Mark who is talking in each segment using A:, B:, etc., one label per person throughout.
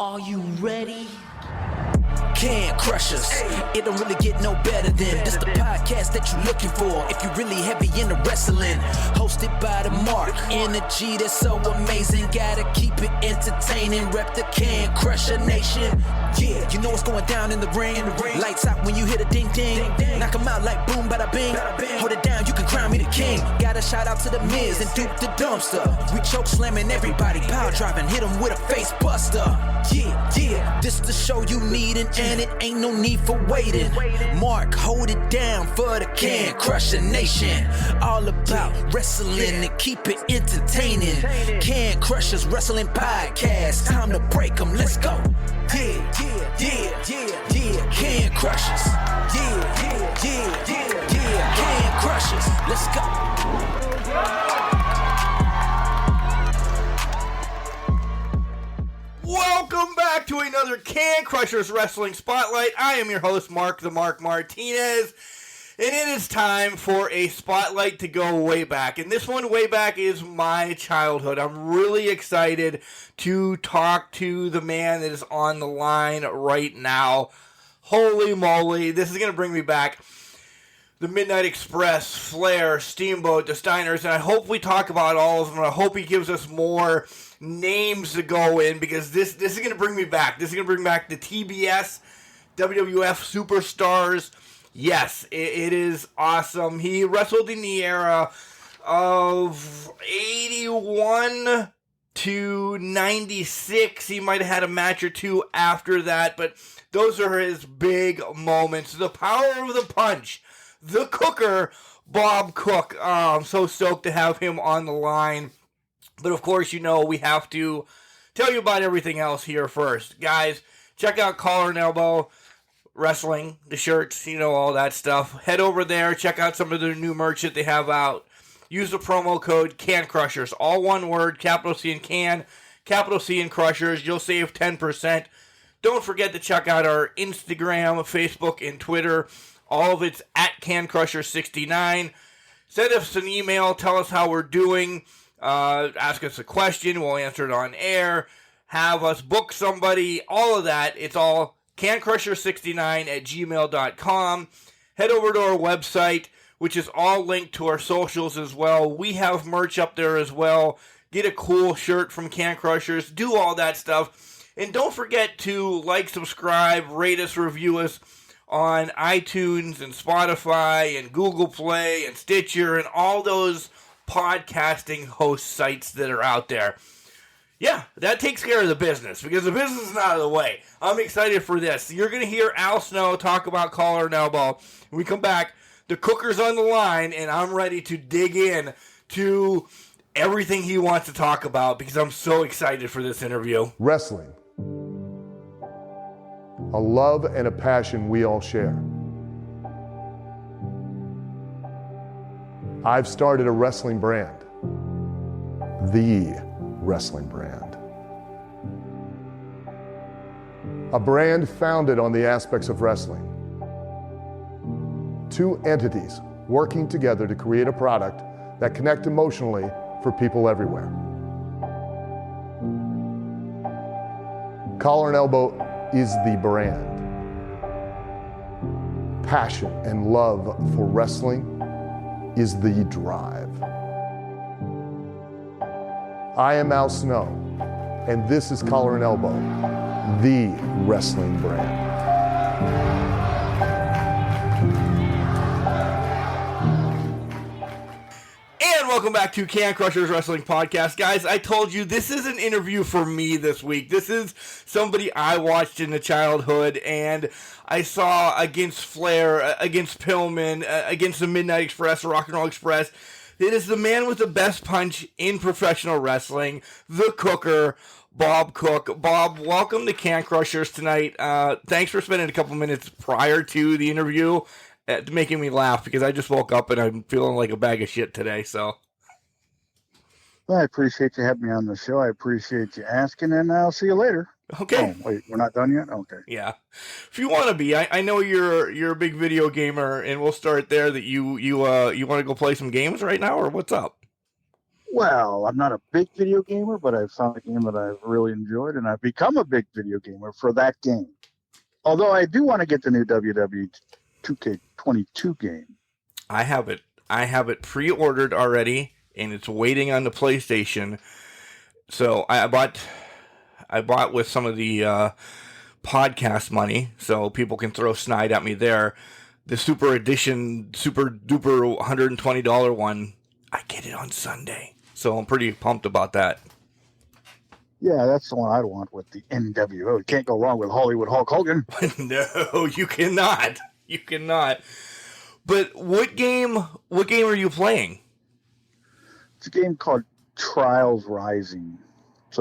A: Are you ready? Can crush us. It don't really get no better than this the podcast that you're looking for if you're really heavy into wrestling. Hosted by the Mark. Energy that's so amazing. Gotta keep it entertaining. Rep the Can Crusher Nation. Yeah, you know what's going down in the ring. Lights out when you hit a ding ding. Knock 'em out like boom bada bing. Hold it down, you can crown me the king. Gotta shout out to the Miz and Duke the Dumpster. We choke slamming everybody. Power driving, hit 'em with a face buster. Yeah, this the show you need and it ain't no need for waiting. Mark, hold it down for the Can Crusher Nation. All about wrestling and keep it entertaining. Can Crushers Wrestling Podcast. Time to break 'em, let's go. Yeah. Can Crushers. Yeah. Can Crushers, let's go.
B: Welcome back to another Can Crushers Wrestling Spotlight. I am your host, Mark the Mark Martinez, and it is time for a spotlight to go way back. And this one way back is my childhood. I'm really excited to talk to the man that is on the line right now. Holy moly, this is going to bring me back. The Midnight Express, Flair, Steamboat, the Steiners, and I hope we talk about all of them. I hope he gives us more names to go in, because this is going to bring me back. This is going to bring back the TBS, WWF Superstars. Yes, it is awesome. He wrestled in the era of 81 to 96. He might have had a match or two after that, but those are his big moments. The power of the punch. The Cooker, Bob Cook. I'm so stoked to have him on the line. But of course, you know, we have to tell you about everything else here first. Guys, check out Collar and Elbow Wrestling, the shirts, you know, all that stuff. Head over there, check out some of the new merch that they have out. Use the promo code Can Crushers, all one word, capital C in Can, capital C in Crushers. You'll save 10%. Don't forget to check out our Instagram, Facebook, and Twitter. All of it's at CanCrusher69. Send us an email. Tell us how we're doing. Ask us a question. We'll answer it on air. Have us book somebody. All of that. It's all CanCrusher69@gmail.com. Head over to our website, which is all linked to our socials as well. We have merch up there as well. Get a cool shirt from Can Crushers. Do all that stuff. And don't forget to like, subscribe, rate us, review us on iTunes and Spotify and Google Play and Stitcher and all those podcasting host sites that are out there. Yeah, that takes care of the business, because the business is out of the way. I'm excited for this. You're going to hear Al Snow talk about Collar and Elbow. When we come back, the Cooker's on the line, and I'm ready to dig in to everything he wants to talk about, because I'm so excited for this interview.
C: Wrestling. A love and a passion we all share. I've started a wrestling brand. The wrestling brand. A brand founded on the aspects of wrestling. Two entities working together to create a product that connect emotionally for people everywhere. Collar and Elbow is the brand. Passion and love for wrestling is the drive. I am Al Snow, and this is Collar and Elbow, the wrestling brand.
B: And welcome back to Can Crushers Wrestling Podcast. Guys, I told you this is an interview for me this week. This is somebody I watched in the childhood, and I saw against Flair, against Pillman, against the Midnight Express, Rock and Roll Express. It is the man with the best punch in professional wrestling, the Cooker, Bob Cook. Bob, welcome to Can Crushers tonight. Thanks for spending a couple minutes prior to the interview making me laugh, because I just woke up and I'm feeling like a bag of shit today. So,
D: well, I appreciate you having me on the show. I appreciate you asking, and I'll see you later.
B: Okay.
D: Oh, wait, we're not done yet? Okay.
B: Yeah. If you want to be, I know you're a big video gamer, and we'll start there. That you want to go play some games right now, or what's up?
D: Well, I'm not a big video gamer, but I've found a game that I've really enjoyed, and I've become a big video gamer for that game. Although I do want to get the new WWE 2K22 game.
B: I have it. I have it pre-ordered already, and it's waiting on the PlayStation. So I bought with some of the podcast money, so people can throw snide at me there. The Super Edition, super duper $120 one, I get it on Sunday. So I'm pretty pumped about that.
D: Yeah, that's the one I want with the NWO. You can't go wrong with Hollywood Hulk Hogan.
B: No, you cannot. You cannot. But what game are you playing?
D: It's a game called Trials Rising. It's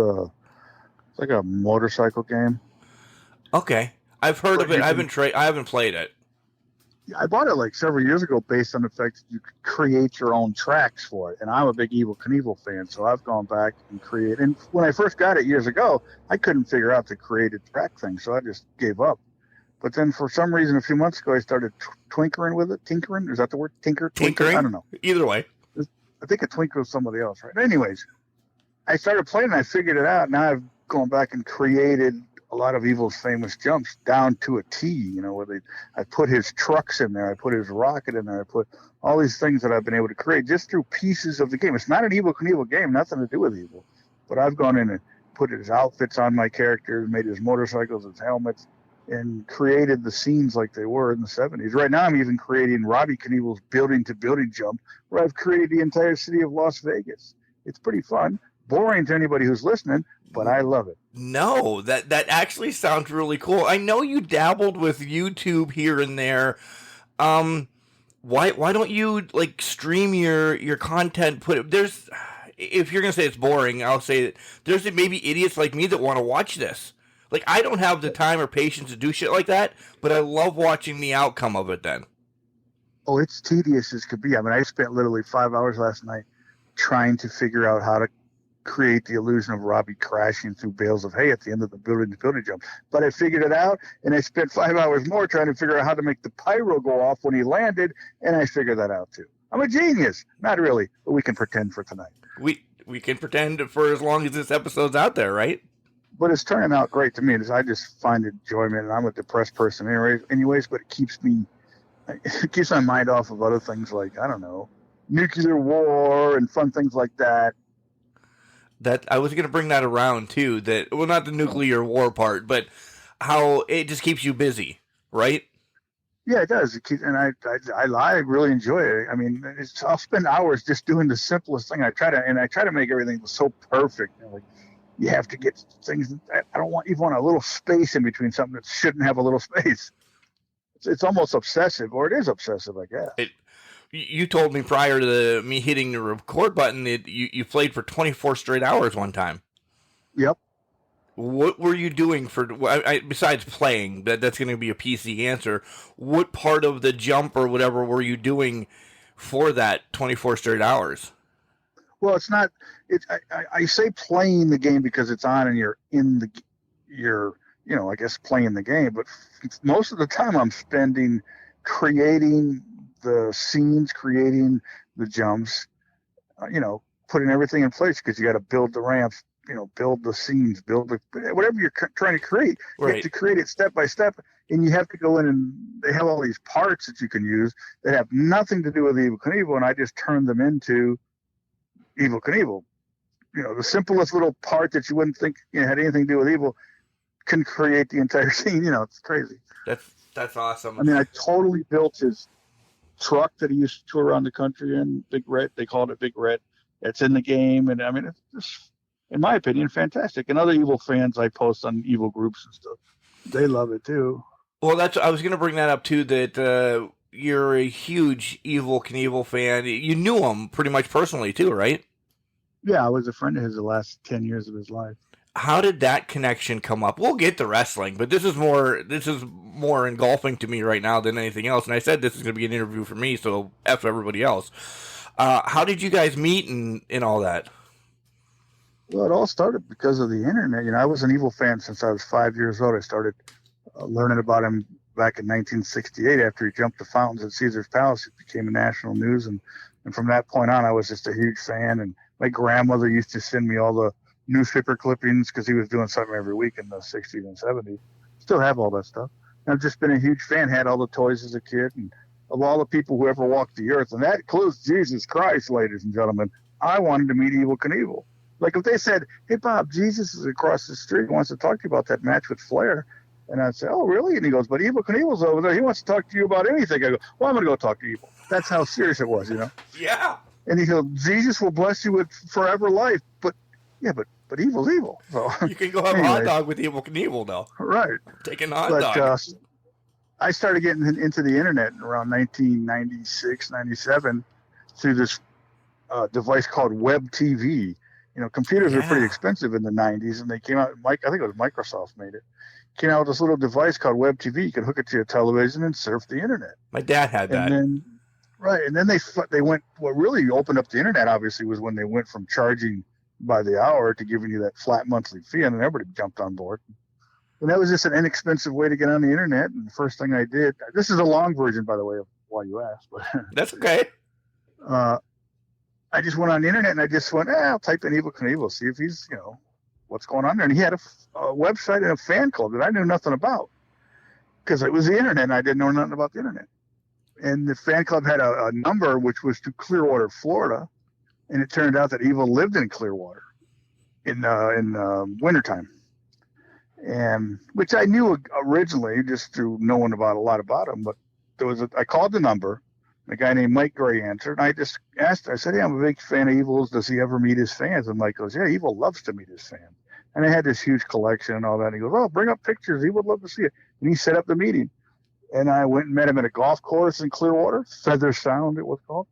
D: like a motorcycle game.
B: Okay. I've heard of it. I haven't played it.
D: I bought it like several years ago based on the fact that you could create your own tracks for it. And I'm a big Evel Knievel fan, so I've gone back and created. And when I first got it years ago, I couldn't figure out the created track thing, so I just gave up. But then for some reason, a few months ago, I started tinkering with it. Tinkering? Is that the word? Tinkering? I don't know.
B: Either way.
D: I think a twinker was somebody else, right? Anyways, I started playing and I figured it out. Now I've gone back and created a lot of Evel's famous jumps down to a T, where I put his trucks in there, I put his rocket in there, I put all these things that I've been able to create just through pieces of the game. It's not an Evel Knievel game, nothing to do with Evel, but I've gone in and put his outfits on my characters, made his motorcycles, his helmets, and created the scenes like they were in the 70s. Right now I'm even creating Robbie Knievel's building-to-building jump, where I've created the entire city of Las Vegas. It's pretty fun. Boring to anybody who's listening, but I love it.
B: No, that actually sounds really cool. I know you dabbled with YouTube here and there. Why don't you like stream your content? If you're gonna say it's boring, I'll say that there's maybe idiots like me that want to watch this. Like, I don't have the time or patience to do shit like that, but I love watching the outcome of it then.
D: Oh, it's tedious as could be. I mean, I spent literally 5 hours last night trying to figure out how to create the illusion of Robbie crashing through bales of hay at the end of the building jump. But I figured it out, and I spent 5 hours more trying to figure out how to make the pyro go off when he landed, and I figured that out too. I'm a genius. Not really, but we can pretend for tonight.
B: We can pretend for as long as this episode's out there, right?
D: But it's turning out great to me. I just find enjoyment, and I'm a depressed person anyways, but it keeps my mind off of other things like, I don't know, nuclear war and fun things like that.
B: That I was going to bring that around too. Not the nuclear war part, but how it just keeps you busy, right?
D: Yeah, it does. And I really enjoy it. I mean, I'll spend hours just doing the simplest thing. I try to make everything so perfect. Like, you have to get things. I don't want even a little space in between something that shouldn't have a little space. It's almost obsessive, or it is obsessive, I guess.
B: You told me prior to me hitting the record button that you played for 24 straight hours one time.
D: Yep.
B: What were you doing besides playing? That's going to be a PC answer. What part of the jump or whatever were you doing for that 24 straight hours?
D: Well, it's not. I say playing the game because it's on and you're I guess playing the game. But most of the time I'm spending creating the scenes, creating the jumps, putting everything in place, because you got to build the ramps, build the scenes, whatever you're trying to create. Right. You have to create it step by step, and you have to go in, and they have all these parts that you can use that have nothing to do with Evel Knievel, and I just turn them into Evel Knievel. The simplest little part that you wouldn't think had anything to do with Evel can create the entire scene. It's crazy.
B: That's awesome.
D: I mean, I totally built his truck that he used to tour around the country in, Big Red. They called it Big Red. It's in the game, and I mean, it's just, in my opinion, fantastic. And other Evel fans I post on Evel groups and stuff, they love it too.
B: Well, I was going to bring that up too, that you're a huge Evel Knievel fan. You knew him pretty much personally too, right?
D: Yeah, I was a friend of his the last 10 years of his life.
B: How did that connection come up? We'll get to wrestling, but this is more engulfing to me right now than anything else. And I said this is going to be an interview for me, so F everybody else. How did you guys meet and all that?
D: Well, it all started because of the internet. I was an Evel fan since I was 5 years old. I started learning about him back in 1968 after he jumped the fountains at Caesar's Palace. It became a national news, and from that point on, I was just a huge fan. And My grandmother used to send me all the newspaper clippings because he was doing something every week in the 60s and 70s. Still have all that stuff. And I've just been a huge fan, had all the toys as a kid, and of all the people who ever walked the earth, and that includes Jesus Christ, ladies and gentlemen, I wanted to meet Evel Knievel. Like if they said, hey, Bob, Jesus is across the street, wants to talk to you about that match with Flair. And I'd say, oh, really? And he goes, but Evel Knievel's over there. He wants to talk to you about anything. I go, well, I'm going to go talk to Evel. That's how serious it was, you know?
B: Yeah.
D: And he goes, Jesus will bless you with forever life. But Evel's evil. So,
B: You can go have a hot dog with Evel Knievel, though.
D: Right.
B: Taking a hot dog.
D: I started getting into the internet around 1996, 97 through this device called Web TV. You know, computers were pretty expensive in the 90s, and they came out, I think it was Microsoft made it. Came out with this little device called Web TV. You could hook it to your television and surf the internet.
B: My dad had that.
D: And then they went, what really opened up the internet, obviously, was when they went from charging by the hour to giving you that flat monthly fee, and then everybody jumped on board. And that was just an inexpensive way to get on the internet. And the first thing I did, this is a long version, by the way, of why you asked. But
B: that's okay.
D: I just went on the internet and I just went, I'll type in Evel Knievel, see if he's, what's going on there. And he had a website and a fan club that I knew nothing about because it was the internet and I didn't know nothing about the internet. And the fan club had a number which was to Clearwater, Florida. And it turned out that Evel lived in Clearwater in wintertime. And which I knew originally just through knowing a lot about him. But I called the number. A guy named Mike Gray answered, and I just asked, I said, hey, I'm a big fan of Evel's. Does he ever meet his fans? And Mike goes, yeah, Evel loves to meet his fans. And I had this huge collection and all that. And he goes, oh, bring up pictures. He would love to see it. And he set up the meeting. And I went and met him at a golf course in Clearwater, Feather Sound it was called.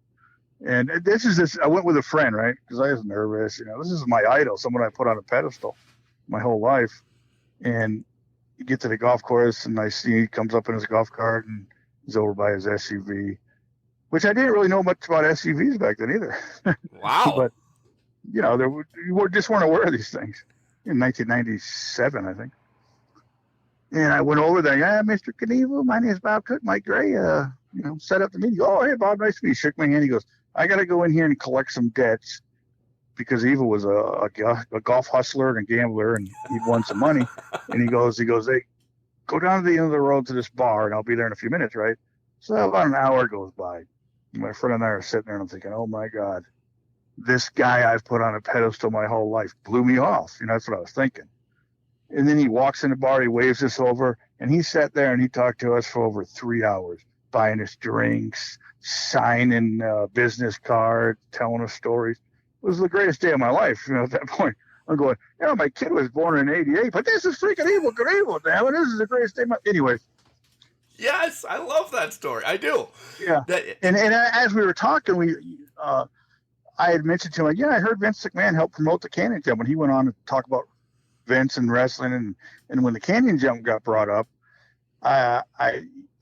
D: And I went with a friend, right? Because I was nervous. This is my idol, someone I put on a pedestal my whole life. And you get to the golf course, and I see he comes up in his golf cart, and he's over by his SUV. Which I didn't really know much about SUVs back then either.
B: Wow.
D: But, you just weren't aware of these things in 1997, I think. And I went over there, Mr. Knievel, my name is Bob Cook, Mike Gray, set up the meeting. Oh, hey, Bob, nice to meet you. Shook my hand. He goes, I got to go in here and collect some debts because Evel was a golf hustler and a gambler, and he'd won some money. And he goes, hey, go down to the end of the road to this bar, and I'll be there in a few minutes, right? So about an hour goes by. My friend and I are sitting there, and I'm thinking, oh, my God, this guy I've put on a pedestal my whole life blew me off. That's what I was thinking. And then he walks in the bar, he waves us over, and he sat there and he talked to us for over 3 hours, buying us drinks, signing business cards, telling us stories. It was the greatest day of my life. At that point, I'm going, my kid was born in 88, but this is freaking Evel Knievel, damn it. This is the greatest day of my life. Anyway.
B: Yes, I love that story. I do.
D: Yeah. And as we were talking, I had mentioned to him, I heard Vince McMahon help promote the Canyon Jump when he went on to talk about Vince and wrestling. And when the Canyon Jump got brought up, I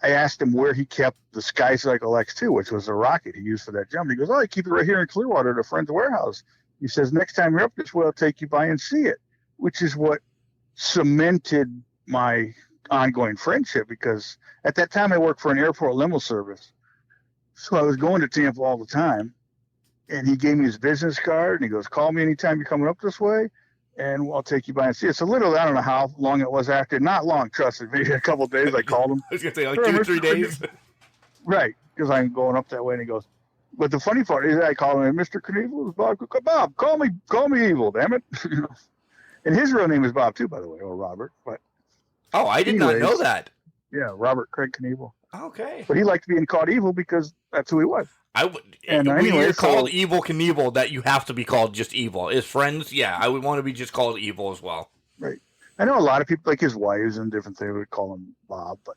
D: asked him where he kept the Sky Cycle X2, which was a rocket he used for that jump. He goes, I keep it right here in Clearwater at a friend's warehouse. He says, next time you're up this way, I'll take you by and see it, which is what cemented my ongoing friendship, because at that time I worked for an airport limo service. So I was going to Tampa all the time, and he gave me his business card and he goes, call me anytime you're coming up this way and I'll take you by and see it. So literally, I don't know how long it was after, not long, trust me, maybe a couple of days I called him.
B: I was going to say like 2 or 3 days.
D: Right. Because I'm going up that way, and he goes, but the funny part is I call him, Mr. Knievel, Bob, call me Evel, damn it. And his real name is Bob too, by the way, or Robert, but
B: oh, I did not know that.
D: Yeah, Robert Craig Knievel.
B: Okay.
D: But he liked being called Evel because that's who he was.
B: I would.
D: And
B: when
D: anyway,
B: you're called Evel Knievel, that you have to be called just Evel. As friends, I would want to be just called Evel as well.
D: Right. I know a lot of people, like his wives and different things, would call him Bob, but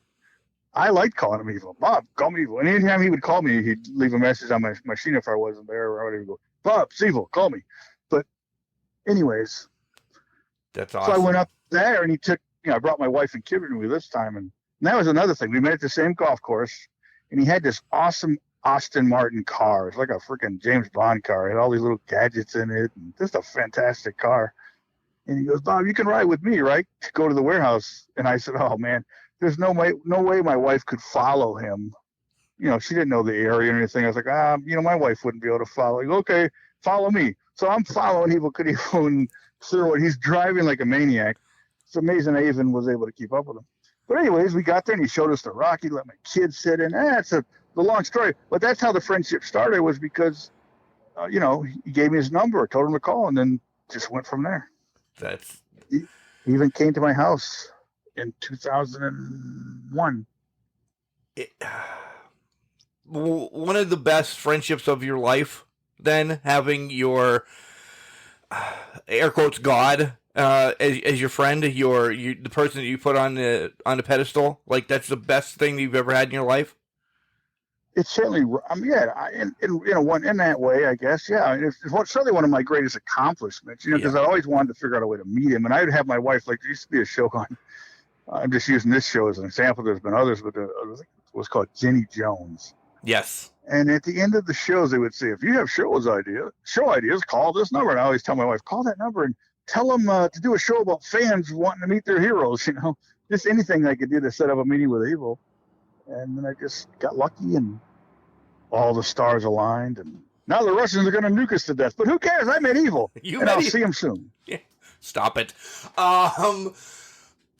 D: I liked calling him Evel. Bob, call me Evel. And anytime he would call me, he'd leave a message on my machine if I wasn't there, or I would go, Bob, it's Evel, call me. But anyways.
B: That's awesome.
D: So I went up there, and he took, I brought my wife and kid with me this time, and that was another thing. We met at the same golf course, and he had this awesome Aston Martin car. It's like a freaking James Bond car. It had all these little gadgets in it, and just a fantastic car. And he goes, Bob, you can ride with me, right? To go to the warehouse. And I said, oh, man, there's no way my wife could follow him. She didn't know the area or anything. I was like, my wife wouldn't be able to follow. He goes, okay, follow me. So I'm following Evel Knievel and through it. He's driving like a maniac. It's amazing I even was able to keep up with him. But anyways, we got there and he showed us the rock. He let my kids sit in. It's the long story. But that's how the friendship started, was because, he gave me his number, told him to call, and then just went from there. He even came to my house in 2001.
B: One of the best friendships of your life, then, having your air quotes God as your friend, the person that you put on the pedestal. Like, that's the best thing that you've ever had in your life.
D: It's certainly, in that way, I guess, yeah. It's certainly one of my greatest accomplishments, because I always wanted to figure out a way to meet him. And I'd have my wife, like, there used to be a show on, I'm just using this show as an example. There's been others, but it was called Jenny Jones.
B: Yes.
D: And at the end of the shows, they would say, if you have show ideas, call this number. And I always tell my wife, call that number and tell them to do a show about fans wanting to meet their heroes, just anything I could do to set up a meeting with Evel. And then I just got lucky and all the stars aligned. And now the Russians are going to nuke us to death. But who cares? I met Evel. I'll see him soon.
B: Yeah. Stop it.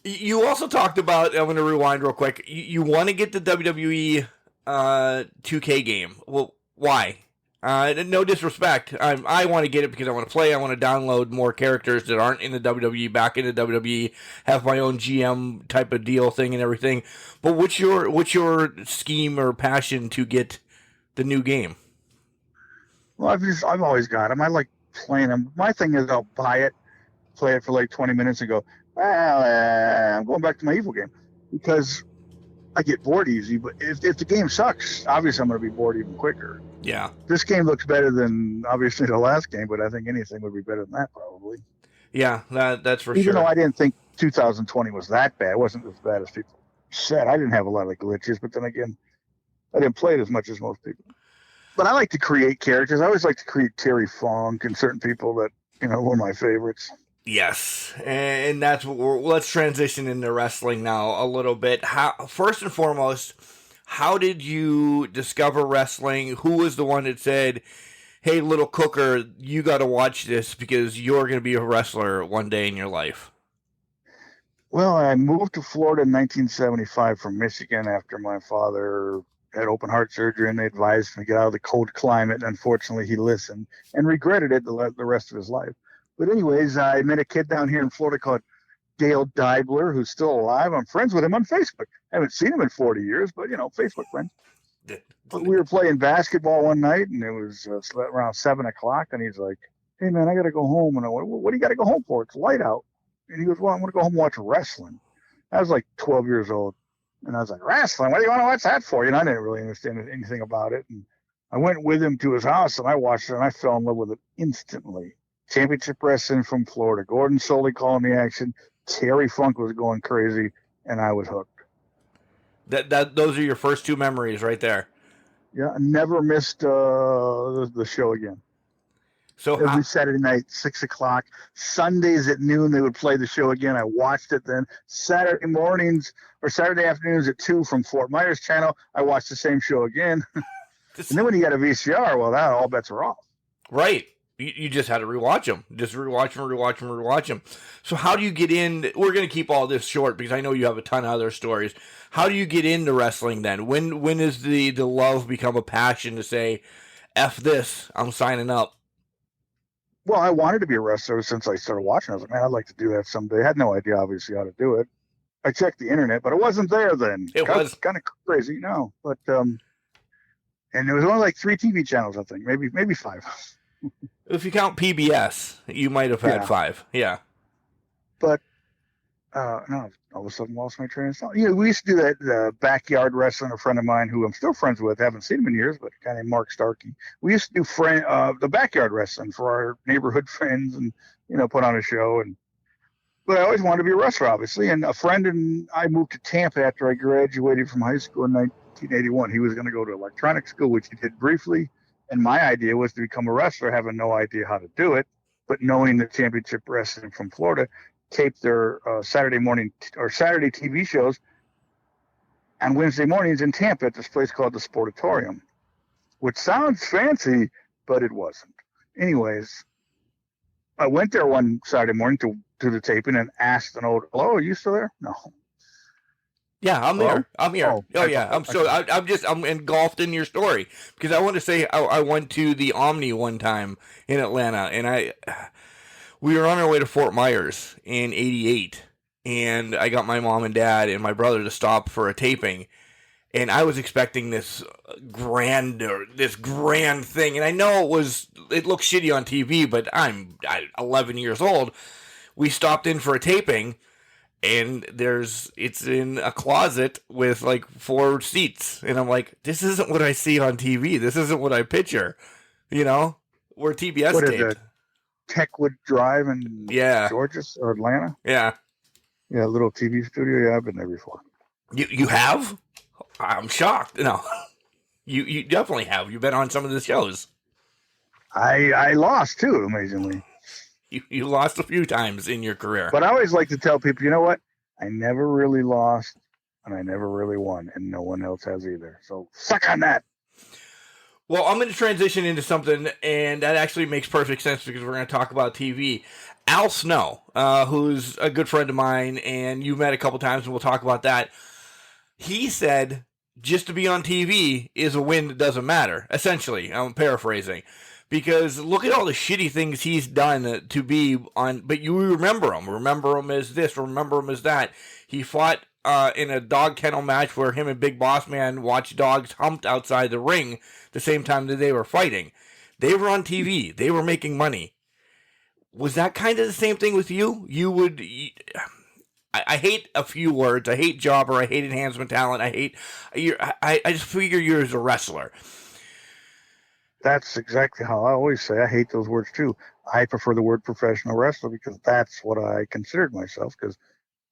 B: You also talked about, I'm going to rewind real quick. You want to get the WWE 2K game. Well, why? No disrespect. I want to get it because I want to play. I want to download more characters that aren't in the WWE, back into WWE, have my own GM type of deal thing and everything. But what's your scheme or passion to get the new game?
D: Well, I've always got them. I like playing them. My thing is I'll buy it, play it for like 20 minutes and go, well, I'm going back to my Evel game, because I get bored easy. But if the game sucks, obviously I'm going to be bored even quicker.
B: Yeah.
D: This game looks better than, obviously, the last game, but I think anything would be better than that, probably.
B: Yeah, that's for sure.
D: Even though I didn't think 2020 was that bad. It wasn't as bad as people said. I didn't have a lot of glitches, but then again, I didn't play it as much as most people. But I like to create characters. I always like to create Terry Funk and certain people that, were my favorites.
B: Yes, and that's what let's transition into wrestling now a little bit. First and foremost, how did you discover wrestling? Who was the one that said, hey, little cooker, you got to watch this because you're going to be a wrestler one day in your life?
D: Well, I moved to Florida in 1975 from Michigan after my father had open heart surgery, and they advised me to get out of the cold climate. And unfortunately, he listened and regretted it the rest of his life. But anyways, I met a kid down here in Florida called Dale Deibler, who's still alive. I'm friends with him on Facebook. I haven't seen him in 40 years, but, Facebook friends. But we were playing basketball one night, and it was around 7 o'clock, and he's like, hey, man, I got to go home. And I went, what do you got to go home for? It's light out. And he goes, well, I'm going to go home and watch wrestling. I was like 12 years old. And I was like, wrestling? What do you want to watch that for? I didn't really understand anything about it. And I went with him to his house, and I watched it, and I fell in love with it instantly. Championship Wrestling from Florida. Gordon Soley calling the action. Terry Funk was going crazy, and I was hooked.
B: Those are your first two memories right there.
D: Yeah, I never missed the show again. So every Saturday night, 6 o'clock. Sundays at noon, they would play the show again. I watched it then. Saturday mornings or Saturday afternoons at 2 from Fort Myers Channel, I watched the same show again. And then when you got a VCR, well, that all bets are off.
B: Right. You just had to rewatch them. Just rewatch them. So how do you get in? We're going to keep all this short because I know you have a ton of other stories. How do you get into wrestling then? When does the love become a passion to say, F this, I'm signing up?
D: Well, I wanted to be a wrestler since I started watching. I was like, man, I'd like to do that someday. I had no idea, obviously, how to do it. I checked the internet, but it wasn't there then.
B: It was
D: kind of crazy, no. But and there was only like 3 TV channels, I think, maybe 5.
B: If you count PBS, you might have had 5. Yeah.
D: But no, all of a sudden lost my train of thought. We used to do that backyard wrestling. A friend of mine who I'm still friends with, haven't seen him in years, but a guy named Mark Starkey. We used to do the backyard wrestling for our neighborhood friends, and put on a show. But I always wanted to be a wrestler, obviously. And a friend and I moved to Tampa after I graduated from high school in 1981. He was going to go to electronic school, which he did briefly. And my idea was to become a wrestler, having no idea how to do it, but knowing that Championship Wrestling from Florida taped their Saturday morning or Saturday TV shows on Wednesday mornings in Tampa at this place called the Sportatorium, which sounds fancy, but it wasn't. Anyways, I went there one Saturday morning to the taping and asked an old, hello, are you still there? No.
B: Yeah, I'm
D: Hello?
B: here. I'm here.
D: Oh,
B: Yeah. I'm engulfed in your story because I want to say I went to the Omni one time in Atlanta, and we were on our way to Fort Myers in '88, and I got my mom and dad and my brother to stop for a taping, and I was expecting this grand thing, and I know it looked shitty on TV, but I'm 11 years old. We stopped in for a taping. And it's in a closet with like 4 seats. And I'm like, this isn't what I see on TV. This isn't what I picture. Where TBS
D: What is
B: taped.
D: it? Techwood Drive in Georgia or Atlanta?
B: Yeah.
D: Yeah, a little TV studio. Yeah, I've been there before.
B: You have? I'm shocked. No. You definitely have. You've been on some of the shows.
D: I lost too, amazingly.
B: You lost a few times in your career.
D: But I always like to tell people, you know what? I never really lost and I never really won, and no one else has either. So suck on that.
B: Well, I'm going to transition into something, and that actually makes perfect sense because we're going to talk about TV. Al Snow, who's a good friend of mine, and you met a couple times, and we'll talk about that. He said just to be on TV is a win that doesn't matter, essentially. I'm paraphrasing. Because look at all the shitty things he's done to be on, but you remember him. Remember him as this, remember him as that. He fought in a dog kennel match where him and Big Boss Man watched dogs humped outside the ring the same time that they were fighting. They were on TV. They were making money. Was that kind of the same thing with you? I hate a few words. I hate jobber. I hate enhancement talent. I just figure you're as a wrestler.
D: That's exactly how I always say. I hate those words too. I prefer the word professional wrestler because that's what I considered myself, because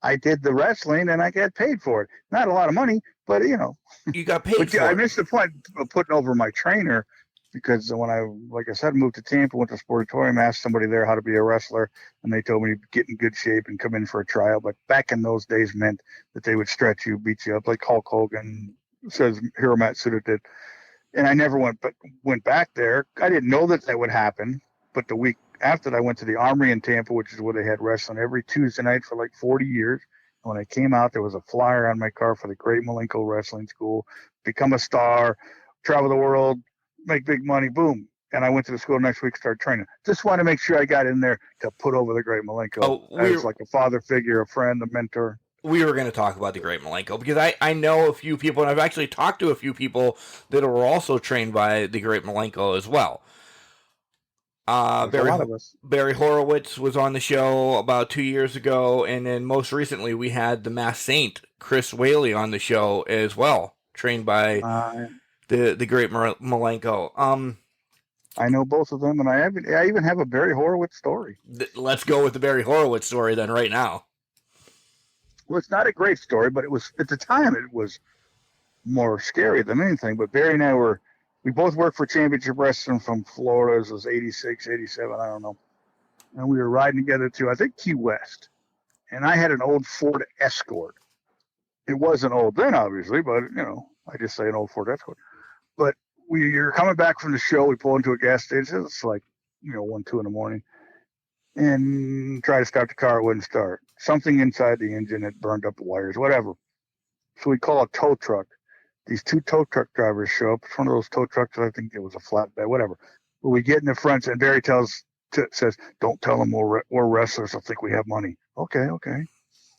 D: I did the wrestling and I got paid for it. Not a lot of money, but
B: you got paid for it.
D: I missed the point of putting over my trainer, because when I, like I said, moved to Tampa, went to Sportatorium, asked somebody there how to be a wrestler, and they told me to get in good shape and come in for a tryout. But back in those days meant that they would stretch you, beat you up like Hulk Hogan says Hiro Matsuda did. And I never went back there. I didn't know that would happen. But the week after that, I went to the Armory in Tampa, which is where they had wrestling every Tuesday night for like 40 years. And when I came out, there was a flyer on my car for the Great Malenko Wrestling School. Become a star, travel the world, make big money, boom. And I went to the school next week, started training. Just wanted to make sure I got in there to put over the Great Malenko. As like a father figure, a friend, a mentor.
B: We were going to talk about the Great Malenko because I know a few people, and I've actually talked to a few people that were also trained by the Great Malenko as well. Barry Horowitz was on the show about 2 years ago, and then most recently we had the Masked Saint, Chris Whaley, on the show as well, trained by the Great Malenko.
D: I know both of them, and I even have a Barry Horowitz story.
B: Let's go with the Barry Horowitz story then right now.
D: Well, it's not a great story, but it was, at the time, it was more scary than anything. But Barry and I we both worked for Championship Wrestling from Florida. It was 86, 87, I don't know. And we were riding together to, I think, Key West. And I had an old Ford Escort. It wasn't old then, obviously, but, I just say an old Ford Escort. But you're coming back from the show. We pull into a gas station. It's like, 1, 2 in the morning. And try to start the car, it wouldn't start. Something inside the engine had burned up the wires, whatever. So we call a tow truck. These 2 tow truck drivers show up. It's one of those tow trucks, I think it was a flatbed, whatever. But we get in the front, and Barry says, don't tell them we're wrestlers. They'll think we have money. Okay.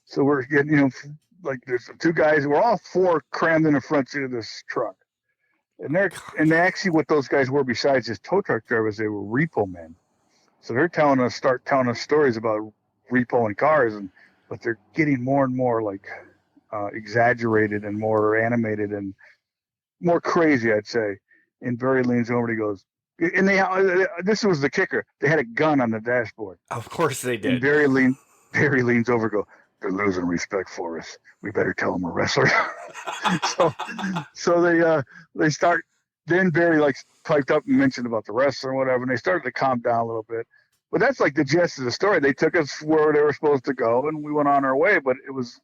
D: So we're getting, like there's 2 guys. We're all 4 crammed in the front seat of this truck. And they actually, what those guys were, besides just tow truck drivers, they were repo men. So they're start telling us stories about repoing cars, but they're getting more and more like exaggerated and more animated and more crazy, I'd say. And Barry leans over and he goes, and this was the kicker. They had a gun on the dashboard.
B: Of course they did.
D: And Barry leans over and goes, they're losing respect for us. We better tell them we're wrestlers. so they start. Then Barry piped up and mentioned about the wrestler and whatever, and they started to calm down a little bit. But that's like the gist of the story. They took us where they were supposed to go, and we went on our way. But it was,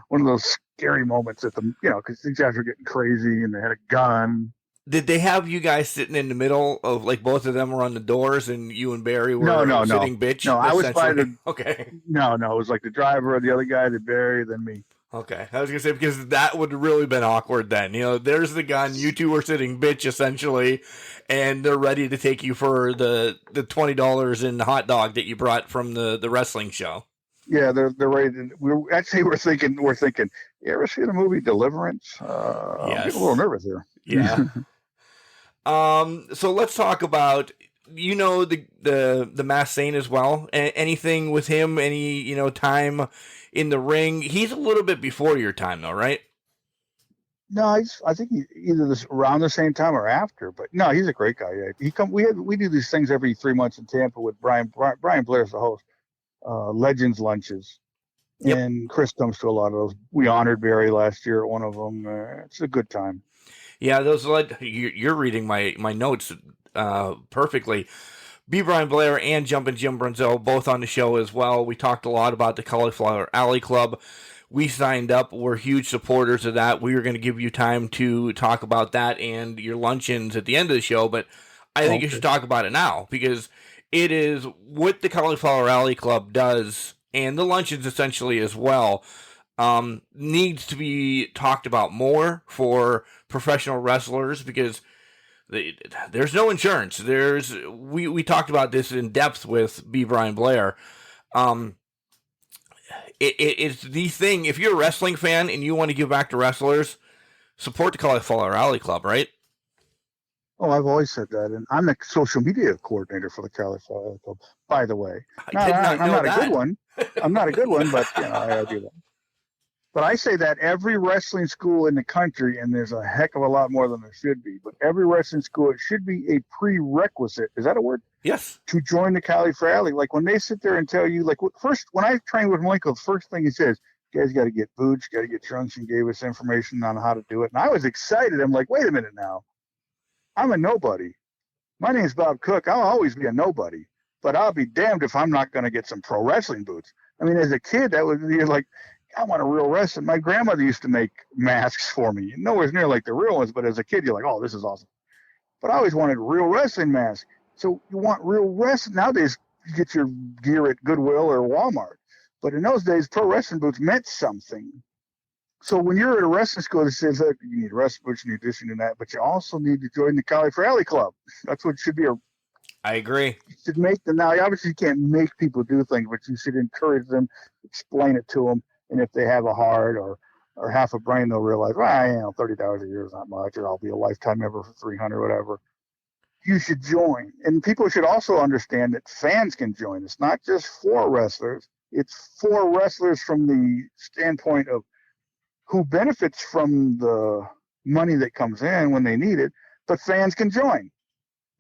D: one of those scary moments at because things after getting crazy, and they had a gun.
B: Did they have you guys sitting in the middle of, like, both of them were on the doors and you and Barry were
D: No.
B: sitting bitch?
D: No, I was by the.
B: Okay.
D: No, it was like the driver, the other guy, the Barry, then me.
B: Okay. I was going to say, because that would have really been awkward then. You know, there's the gun. You two are sitting bitch, essentially, and they're ready to take you for the $20 in hot dog that you brought from the wrestling show.
D: Yeah, they're ready to. We're thinking. You ever seen the movie Deliverance?
B: Yes.
D: I'm getting a little nervous here.
B: Yeah. So let's talk about, the Masked Saint as well. Anything with him? Any time in the ring? He's a little bit before your time, though, right?
D: No, I think he either around the same time or after. But no, he's a great guy. Yeah. We do these things every 3 months in Tampa with Brian Blair's the host. Legends lunches,
B: Yep.
D: and Chris comes to a lot of those. We honored Barry last year at one of them. It's a good time.
B: Yeah, you're reading my notes perfectly. B. Brian Blair and Jumpin' Jim Brunzel both on the show as well. We talked a lot about the Cauliflower Alley Club. We signed up. We're huge supporters of that. We were going to give you time to talk about that and your luncheons at the end of the show, but I think you should talk about it now, because it is what the Cauliflower Alley Club does, and the luncheons essentially as well, needs to be talked about more for professional wrestlers, because there's no insurance. We talked about this in depth with B. Brian Blair. It's the thing. If you're a wrestling fan and you want to give back to wrestlers, support the Cauliflower Alley Club, right?
D: Oh, I've always said that, and I'm the social media coordinator for the Cauliflower Alley Club, by the way. I'm not a good one. I'm not a good one, but I do that. But I say that every wrestling school in the country, and there's a heck of a lot more than there should be, but every wrestling school, it should be a prerequisite. Is that a word?
B: Yes.
D: To join the Cauliflower Alley. Like when they sit there and tell you, like when I trained with Malenko, the first thing he says, you guys got to get boots, got to get trunks, and gave us information on how to do it. And I was excited. I'm like, wait a minute now. I'm a nobody. My name's Bob Cook. I'll always be a nobody, but I'll be damned if I'm not going to get some pro wrestling boots. I mean, as a kid, you're like, I want a real wrestling. My grandmother used to make masks for me. Nowhere near like the real ones, but as a kid, you're like, oh, this is awesome. But I always wanted real wrestling masks. So you want real wrestling. Nowadays, you get your gear at Goodwill or Walmart. But in those days, pro wrestling boots meant something. So when you're at a wrestling school that says, look, you need wrestling boots, you need this, you need that, but you also need to join the Cauliflower Alley Club. That's what it should be.
B: I agree.
D: You should make them. Now, obviously, you can't make people do things, but you should encourage them, explain it to them. And if they have a heart or half a brain, they'll realize, well, $30 a year is not much, or I'll be a lifetime member for $300, whatever. You should join. And people should also understand that fans can join. It's not just for wrestlers. It's for wrestlers from the standpoint of who benefits from the money that comes in when they need it, but fans can join.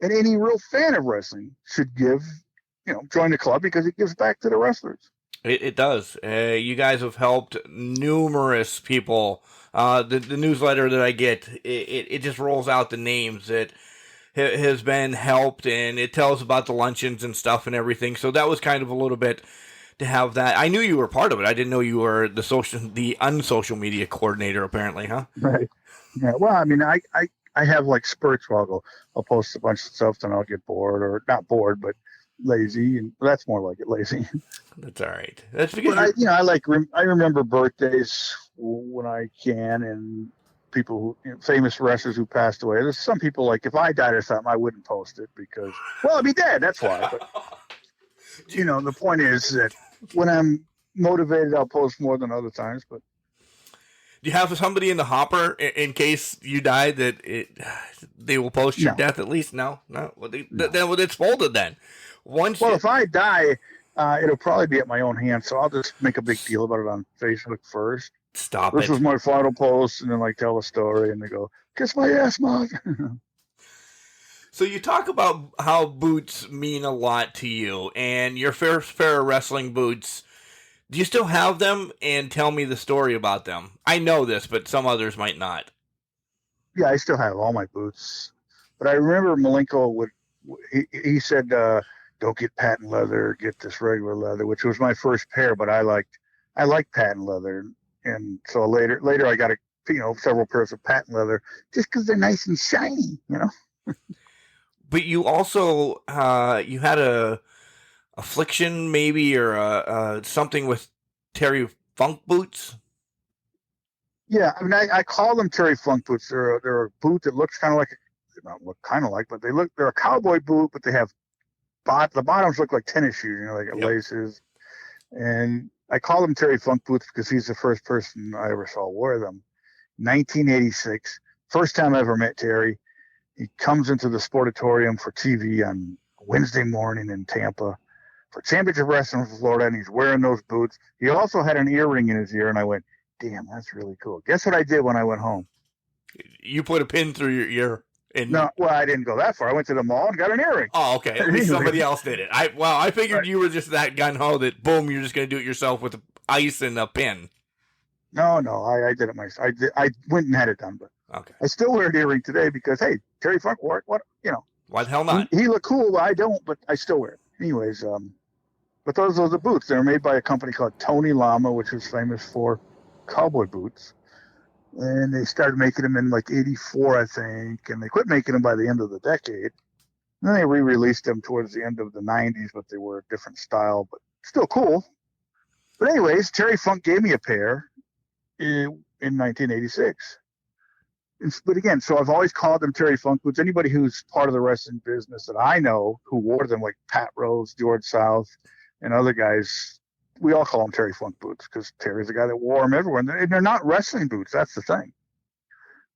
D: And any real fan of wrestling should join the club, because it gives back to the wrestlers.
B: It does. You guys have helped numerous people. The newsletter that I get, it just rolls out the names that has been helped, and it tells about the luncheons and stuff and everything. So that was kind of a little bit to have that. I knew you were part of it. I didn't know you were the unsocial media coordinator, apparently, huh?
D: Right. Yeah. Well, I mean, I have like spurts where I'll post a bunch of stuff, then I'll get bored, or not bored, but lazy, and that's more like it, lazy.
B: That's all right. That's because
D: I remember birthdays when I can, and people who famous wrestlers who passed away. There's some people, like, if I died or something, I wouldn't post it because, well, I'd be dead. That's why. But the point is that when I'm motivated, I'll post more than other times. But
B: do you have somebody in the hopper in case you die that they will post your death at least? No. Well, then it's folded then.
D: If I die, it'll probably be at my own hand, so I'll just make a big deal about it on Facebook first.
B: Stop
D: This was my final post, and then tell a story, and they go, "Kiss my ass, Mom."
B: So you talk about how boots mean a lot to you, and your fair wrestling boots. Do you still have them? And tell me the story about them. I know this, but some others might not.
D: Yeah, I still have all my boots, but I remember Malenko he said, don't get patent leather, get this regular leather, which was my first pair, but I liked patent leather. And so later I got several pairs of patent leather just because they're nice and shiny,
B: But you also you had a affliction maybe or something with Terry Funk boots.
D: Yeah, I mean, I call them Terry Funk boots. They're a boot that looks kind of like, not look kind of like, but they're a cowboy boot, but they have the bottoms look like tennis shoes, like laces. And I call them Terry Funk boots because he's the first person I ever saw wear them. 1986, first time I ever met Terry. He comes into the Sportatorium for TV on Wednesday morning in Tampa for Championship Wrestling for Florida, and he's wearing those boots. He also had an earring in his ear, and I went, damn, that's really cool. Guess what I did when I went home?
B: You put a pin through your ear.
D: No, well, I didn't go that far. I went to the mall and got an earring.
B: Oh, okay. At least somebody else did it. I figured you were just that gun-ho that, boom, you're just going to do it yourself with ice and a pin.
D: No, I did it myself. I went and had it done, but
B: okay.
D: I still wear an earring today because, hey, Terry Funk wore it. What,
B: Why the hell not?
D: He looked cool, but I don't, but I still wear it. Anyways, but those are the boots. They're made by a company called Tony Lama, which is famous for cowboy boots. And they started making them in like 84, I think, and they quit making them by the end of the decade. And then they re-released them towards the end of the 90s, but they were a different style, but still cool. But anyways, Terry Funk gave me a pair in 1986. But again, so I've always called them Terry Funk boots. Anybody who's part of the wrestling business that I know who wore them, like Pat Rose, George South, and other guys, we all call them Terry Funk boots because Terry's the guy that wore them everywhere. And they're not wrestling boots. That's the thing.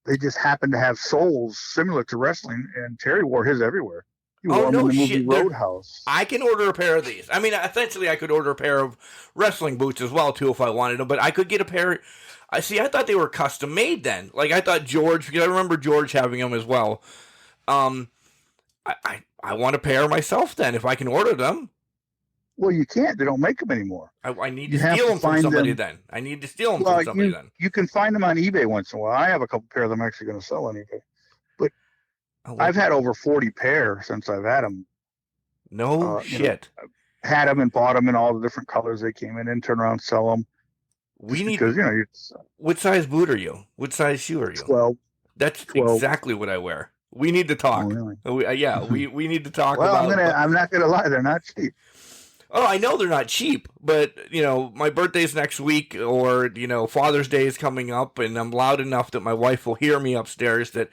D: They just happen to have soles similar to wrestling, and Terry wore his everywhere. He wore them in the movie Roadhouse.
B: I can order a pair of these. I mean, essentially, I could order a pair of wrestling boots as well, too, if I wanted them. But I could get a pair. I thought they were custom made then. Like, I thought George, because I remember George having them as well. I want a pair myself then, if I can order them.
D: Well, you can't. They don't make them anymore.
B: I need to steal them from somebody then. I need to steal them from somebody then.
D: You can find them on eBay once in a while. I have a couple pair of them actually going to sell on eBay. But I've had over 40 pair since I've had them.
B: No shit.
D: I've had them and bought them in all the different colors they came in and turn around and sell them.
B: What size boot are you? What size shoe are you?
D: 12.
B: That's 12. Exactly what I wear. We need to talk.
D: Oh, really?
B: We need to talk
D: about
B: it.
D: I'm not going to lie. They're not cheap.
B: Oh, I know they're not cheap, but, my birthday's next week or, Father's Day is coming up, and I'm loud enough that my wife will hear me upstairs that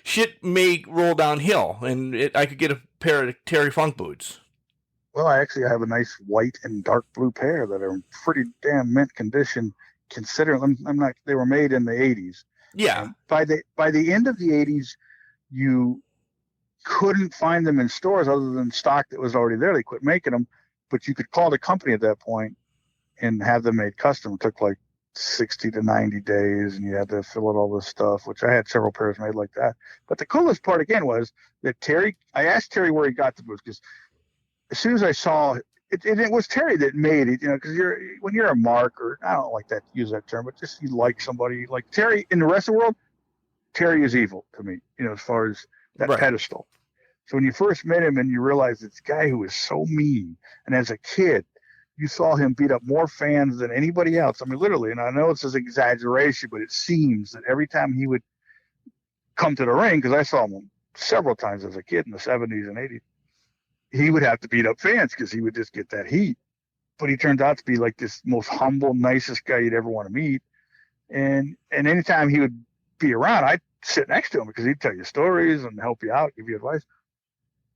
B: shit may roll downhill, and I could get a pair of Terry Funk boots.
D: Well, I have a nice white and dark blue pair that are in pretty damn mint condition, considering they were made in the 80s.
B: Yeah.
D: And by the end of the 80s, you couldn't find them in stores other than stock that was already there. They quit making them. But you could call the company at that point and have them made custom. It took like 60 to 90 days, and you had to fill out all this stuff, which I had several pairs made like that. But the coolest part, again, was that I asked Terry where he got the boots, because as soon as I saw it, it was Terry that made it, because when you're a mark, or I don't like that use that term, but just you like somebody, like Terry in the rest of the world, Terry is evil to me, as far as that pedestal. So when you first met him and you realize this guy who is so mean, and as a kid, you saw him beat up more fans than anybody else. I mean, literally, and I know it's an exaggeration, but it seems that every time he would come to the ring, because I saw him several times as a kid in the 70s and 80s, he would have to beat up fans because he would just get that heat. But he turned out to be like this most humble, nicest guy you'd ever want to meet. And anytime he would be around, I'd sit next to him because he'd tell you stories and help you out, give you advice.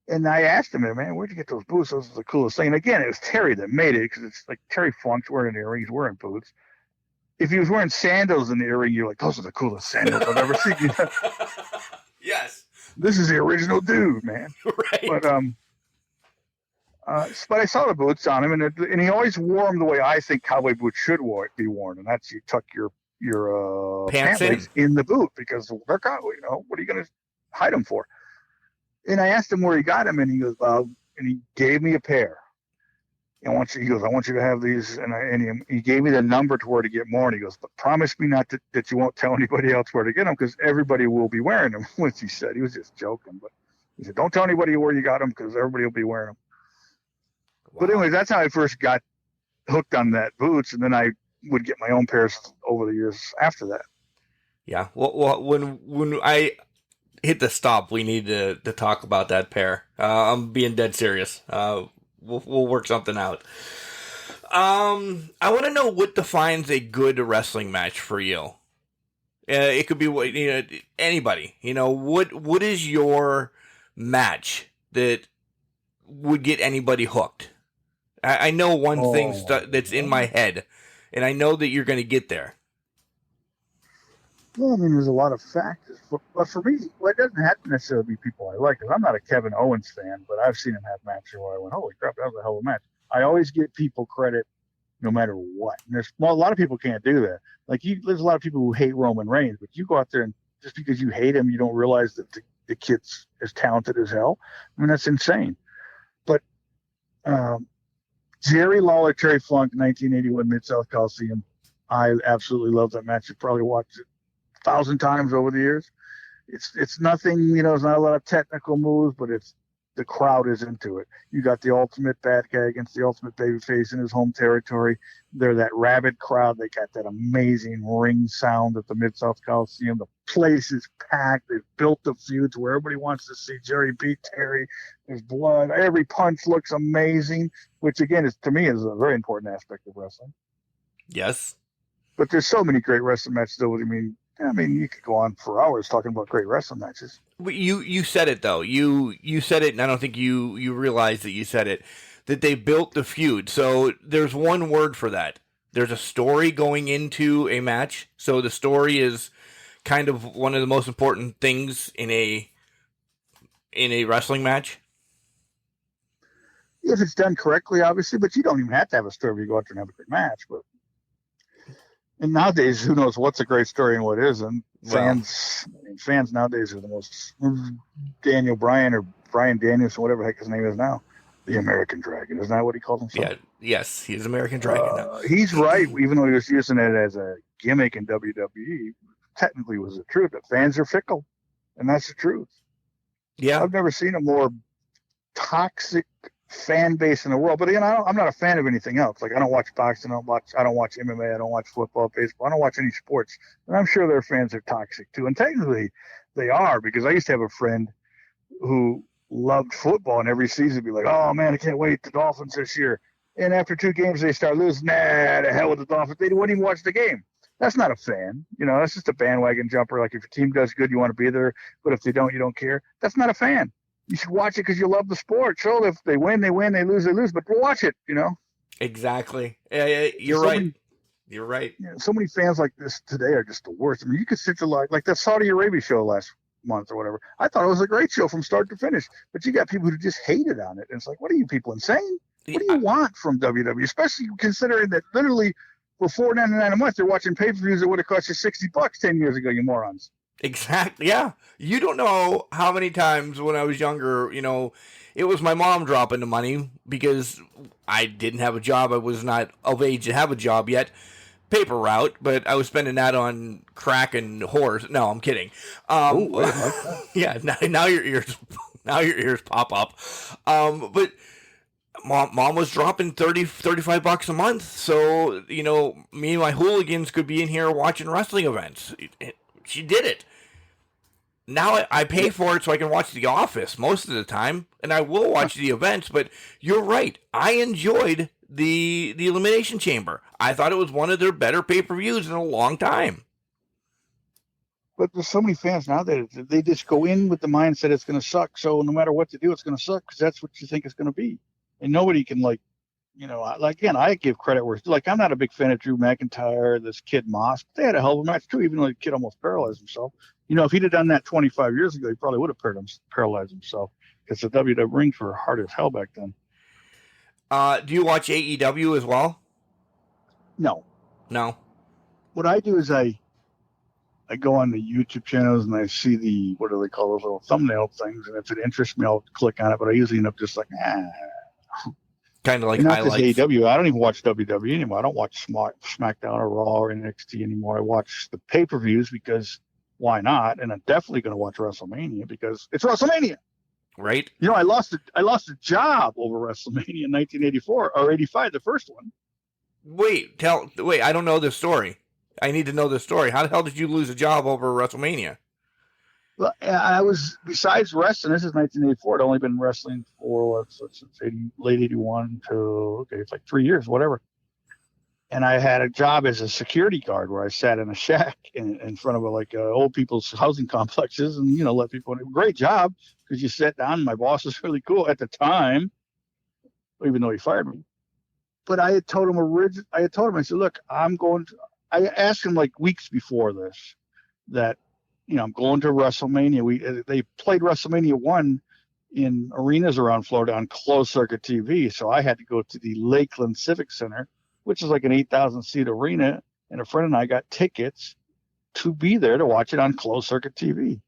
D: And I asked him, man, where'd you get those boots? Those are the coolest thing. And again, it was Terry that made it, because it's like Terry Funk's wearing an earring, he's wearing boots. If he was wearing sandals in the earring, you're like, those are the coolest sandals I've ever seen.
B: Yes.
D: This is the original dude, man.
B: Right.
D: But I saw the boots on him, and he always wore them the way I think cowboy boots should be worn, and that's you tuck your pants legs in the boot, because they're cowboy. What are you going to hide them for? And I asked him where he got them, and he goes, and he gave me a pair. He goes, I want you to have these, and he gave me the number to where to get more, and he goes, but promise me not that you won't tell anybody else where to get them, because everybody will be wearing them, which he said. He was just joking, but he said, don't tell anybody where you got them, because everybody will be wearing them. Wow. But anyway, that's how I first got hooked on that boots, and then I would get my own pairs over the years after that.
B: Yeah. Well, when I hit the stop, we need to talk about that pair. I'm being dead serious. We'll work something out. I want to know what defines a good wrestling match for you. It could be anybody. What is your match that would get anybody hooked? I know one thing that's in my head, and I know that you're going to get there.
D: Well, I mean, there's a lot of factors. But for me, well, it doesn't have to necessarily be people I like. Because I'm not a Kevin Owens fan, but I've seen him have matches where I went, holy crap, that was a hell of a match. I always give people credit no matter what. And a lot of people can't do that. Like, there's a lot of people who hate Roman Reigns, but you go out there and just because you hate him, you don't realize that the kid's as talented as hell. I mean, that's insane. But Jerry Lawler, Terry Funk, 1981 Mid-South Coliseum. I absolutely love that match. You probably watched it 1,000 times over the years. It's nothing, it's not a lot of technical moves, but the crowd is into it. You got the ultimate bad guy against the ultimate babyface in his home territory. They're that rabid crowd. They got that amazing ring sound at the Mid-South Coliseum. The place is packed. They've built the feud to where everybody wants to see Jerry beat Terry. There's blood. Every punch looks amazing, which again to me is a very important aspect of wrestling.
B: Yes.
D: But there's so many great wrestling matches though. I mean, you could go on for hours talking about great wrestling matches.
B: But you said it though. You said it, and I don't think you realized that you said it. That they built the feud. So there's one word for that. There's a story going into a match. So the story is kind of one of the most important things in a wrestling match.
D: If it's done correctly, obviously, but you don't even have to have a story if you go out there and have a great match. And nowadays, who knows what's a great story and what isn't? Fans nowadays are the most Daniel Bryan or Brian Danielson, whatever the heck his name is now, the American Dragon. Isn't that what he calls himself?
B: Yeah, yes, he's American Dragon now.
D: He's right, even though he was using it as a gimmick in WWE. Technically, was the truth. But fans are fickle, and that's the truth.
B: Yeah,
D: I've never seen a more toxic fan base in the world. But again, I'm not a fan of anything else. Like I don't watch boxing, I don't watch MMA, I don't watch football, baseball, I don't watch any sports. And I'm sure their fans are toxic too. And technically they are, because I used to have a friend who loved football and every season be like, oh man, I can't wait the Dolphins this year. And after 2 games they start losing. Nah, the hell with the Dolphins. They wouldn't even watch the game. That's not a fan. That's just a bandwagon jumper. Like if your team does good, you want to be there. But if they don't, you don't care. That's not a fan. You should watch it because you love the sport. So if they win, they win. They lose, they lose. But watch it,
B: Exactly. You're right. You're right.
D: So many fans like this today are just the worst. I mean, you could sit to like that Saudi Arabia show last month or whatever. I thought it was a great show from start to finish. But you got people who just hated on it. And it's like, what are you people insane? What do you want from WWE? Especially considering that literally for $4.99 a month, they're watching pay-per-views that would have cost you $60 10 years ago, you morons.
B: Exactly. Yeah. You don't know how many times when I was younger, it was my mom dropping the money because I didn't have a job. I was not of age to have a job yet. Paper route, but I was spending that on crack and whores. No, I'm kidding. Yeah. Now your ears pop up. But mom was dropping $35 a month. So, me and my hooligans could be in here watching wrestling events. She did it. Now I pay for it so I can watch The Office most of the time, and I will watch the events, but you're right. I enjoyed the Elimination Chamber. I thought it was one of their better pay-per-views in a long time.
D: But there's so many fans now that they just go in with the mindset it's going to suck, so no matter what to do, it's going to suck because that's what you think it's going to be. And nobody can, again, I give credit where, I'm not a big fan of Drew McIntyre, this kid Moss. But they had a hell of a match, too, even though the kid almost paralyzed himself. If he'd have done that 25 years ago, he probably would have paralyzed himself because the WWE rings were hard as hell back then.
B: Do you watch AEW as well?
D: No. What I do is I go on the YouTube channels and I see the, what do they call those little thumbnail things, and if it interests me, I'll click on it, but I usually end up just like,
B: Kind of like
D: not
B: highlights.
D: just AEW. I don't even watch WWE anymore. I don't watch SmackDown or Raw or NXT anymore. I watch the pay-per-views because why not? And I'm definitely going to watch WrestleMania because it's WrestleMania.
B: Right.
D: I lost a job over WrestleMania in 1984 or 85, the first one.
B: Wait, I don't know this story. I need to know this story. How the hell did you lose a job over WrestleMania?
D: Well, I was, besides wrestling, this is 1984. I'd only been wrestling for since late 81 to, it's like 3 years, whatever. And I had a job as a security guard where I sat in a shack in front of old people's housing complexes and, let people in. Great job because you sat down. My boss was really cool at the time, even though he fired me. But I had told him I said, look, I asked him like weeks before this that, I'm going to WrestleMania. They played WrestleMania 1 in arenas around Florida on closed circuit TV. So I had to go to the Lakeland Civic Center, which is like an 8,000 seat arena. And a friend and I got tickets to be there to watch it on closed circuit TV.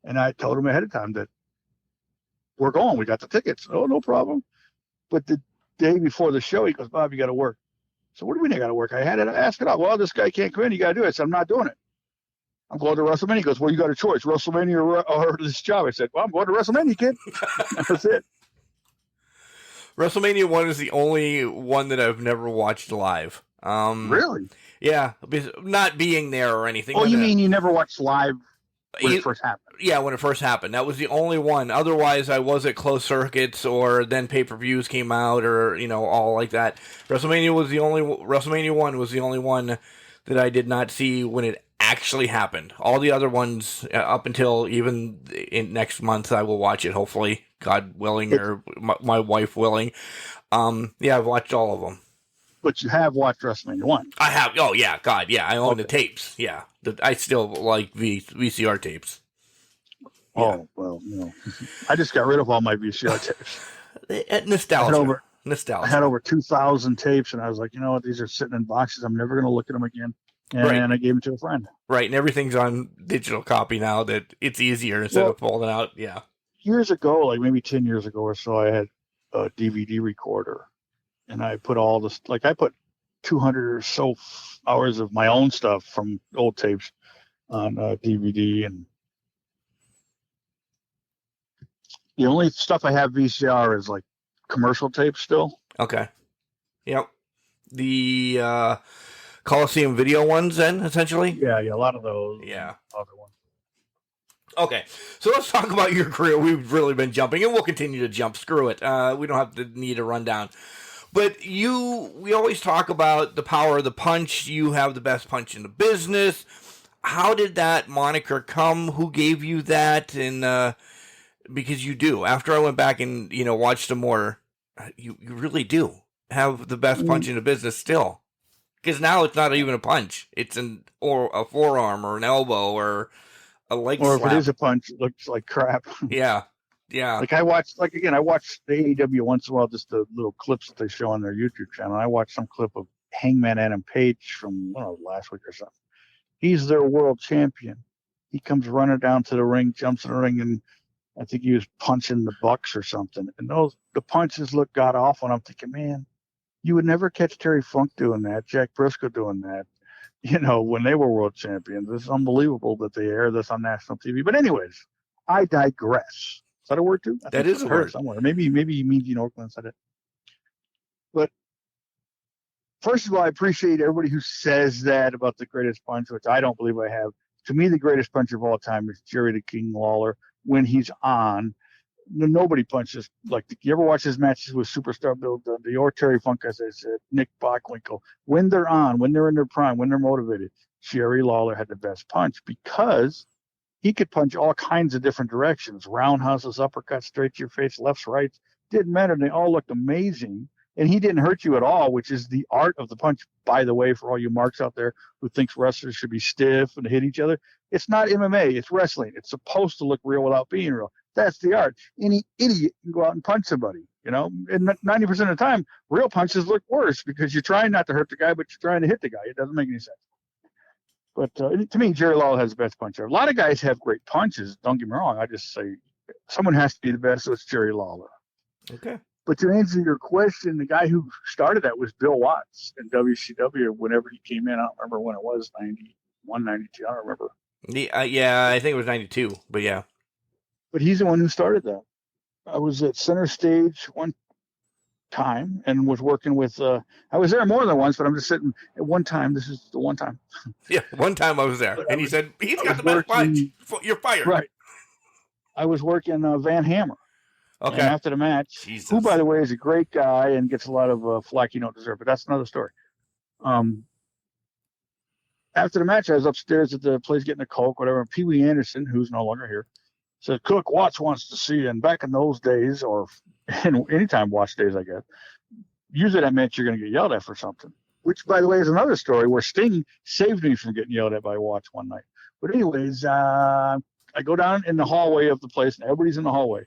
D: And I told him ahead of time that we're going. We got the tickets. Oh, no problem. But the day before the show, he goes, Bob, you got to work. So what do you mean I got to work? I had to ask it out. Well, this guy can't come in. You got to do it. I said, I'm not doing it. I'm going to WrestleMania. He goes, well, you got a choice, WrestleMania or this job. I said, well, I'm going to WrestleMania, kid. That's it.
B: WrestleMania 1 is the only one that I've never watched live.
D: Really?
B: Yeah, not being there or anything.
D: Oh, you mean you never watched live when it first happened?
B: Yeah, when it first happened. That was the only one. Otherwise, I was at closed circuits or then pay-per-views came out or, all like that. WrestleMania 1 was the only one that I did not see when it actually happened. All the other ones, up until even next month, I will watch it, hopefully, God willing, or my wife willing. I've watched all of them.
D: But you have watched WrestleMania 1?
B: I have. Oh, yeah, God, yeah. I own the tapes. Yeah. I still like VCR tapes. Yeah.
D: Oh, well, I just got rid of all my VCR tapes.
B: Nostalgia.
D: I had over 2,000 tapes, and I was like, you know what? These are sitting in boxes. I'm never going to look at them again. And I gave them to a friend.
B: Right, and everything's on digital copy now that it's easier instead of pulling it out. Yeah.
D: Years ago, like maybe 10 years ago or so, I had a DVD recorder. And I put all this, I put 200 or so hours of my own stuff from old tapes on DVD. And the only stuff I have VCR is like commercial tapes still.
B: Okay. Yep. The Coliseum video ones then, essentially?
D: Yeah, a lot of those.
B: Yeah.
D: Other ones.
B: Okay, so let's talk about your career. We've really been jumping, and we'll continue to jump. Screw it. We don't have to need a rundown. But we always talk about the power of the punch. You have the best punch in the business. How did that moniker come? Who gave you that? And because you do. After I went back and watched some more, you really do have the best punch in the business still. Because now it's not even a punch; it's a forearm or an elbow or a leg slap.
D: Or if it is a punch, it looks like crap.
B: Yeah.
D: I watched the AEW once in a while, just the little clips that they show on their YouTube channel. I watched some clip of Hangman Adam Page from last week or something. He's their world champion. He comes running down to the ring, jumps in the ring, and I think he was punching the Bucks or something. And the punches look god awful. And I'm thinking, man, you would never catch Terry Funk doing that, Jack Briscoe doing that, when they were world champions. It's unbelievable that they air this on national TV. But anyways, I digress. Is that a word too?
B: That is a word
D: somewhere. Maybe you mean Gene Oakland said it. But first of all, I appreciate everybody who says that about the greatest punch, which I don't believe I have. To me, the greatest punch of all time is Jerry the King Lawler when he's on. Nobody punches like you ever watch his matches with superstar Bill Dundee or Terry Funk, as I said, Nick Bockwinkel. When they're on, when they're in their prime, when they're motivated, Jerry Lawler had the best punch because he could punch all kinds of different directions, roundhouses, uppercuts, straight to your face, lefts, rights. Didn't matter. They all looked amazing. And he didn't hurt you at all, which is the art of the punch, by the way, for all you marks out there who thinks wrestlers should be stiff and hit each other. It's not MMA. It's wrestling. It's supposed to look real without being real. That's the art. Any idiot can go out and punch somebody, And 90% of the time, real punches look worse because you're trying not to hurt the guy, but you're trying to hit the guy. It doesn't make any sense. But to me, Jerry Lawler has the best puncher. A lot of guys have great punches. Don't get me wrong. I just say someone has to be the best, so it's Jerry Lawler.
B: Okay.
D: But to answer your question, the guy who started that was Bill Watts in WCW whenever he came in. I don't remember when it was, 91, 92. I don't remember.
B: Yeah, I think it was 92, but yeah.
D: But he's the one who started that. I was at Center Stage one time and was working with. I was there more than once, but I'm just sitting at one time. This is the one time.
B: Yeah, one time I was there, and he said, he's got the best punch. You're fired.
D: Right. I was working Van Hammer.
B: Okay.
D: And after the match,
B: Jesus.
D: who, by the way, is a great guy and gets a lot of flack you don't deserve, but that's another story. After the match, I was upstairs at the place getting a Coke, whatever. And Pee Wee Anderson, who's no longer here, said, Cook, Watts wants to see you. And back in those days, or anytime Watts days, I guess, usually that meant you're going to get yelled at for something, which, by the way, is another story where Sting saved me from getting yelled at by Watts one night. But anyways, I go down in the hallway of the place, and everybody's in the hallway.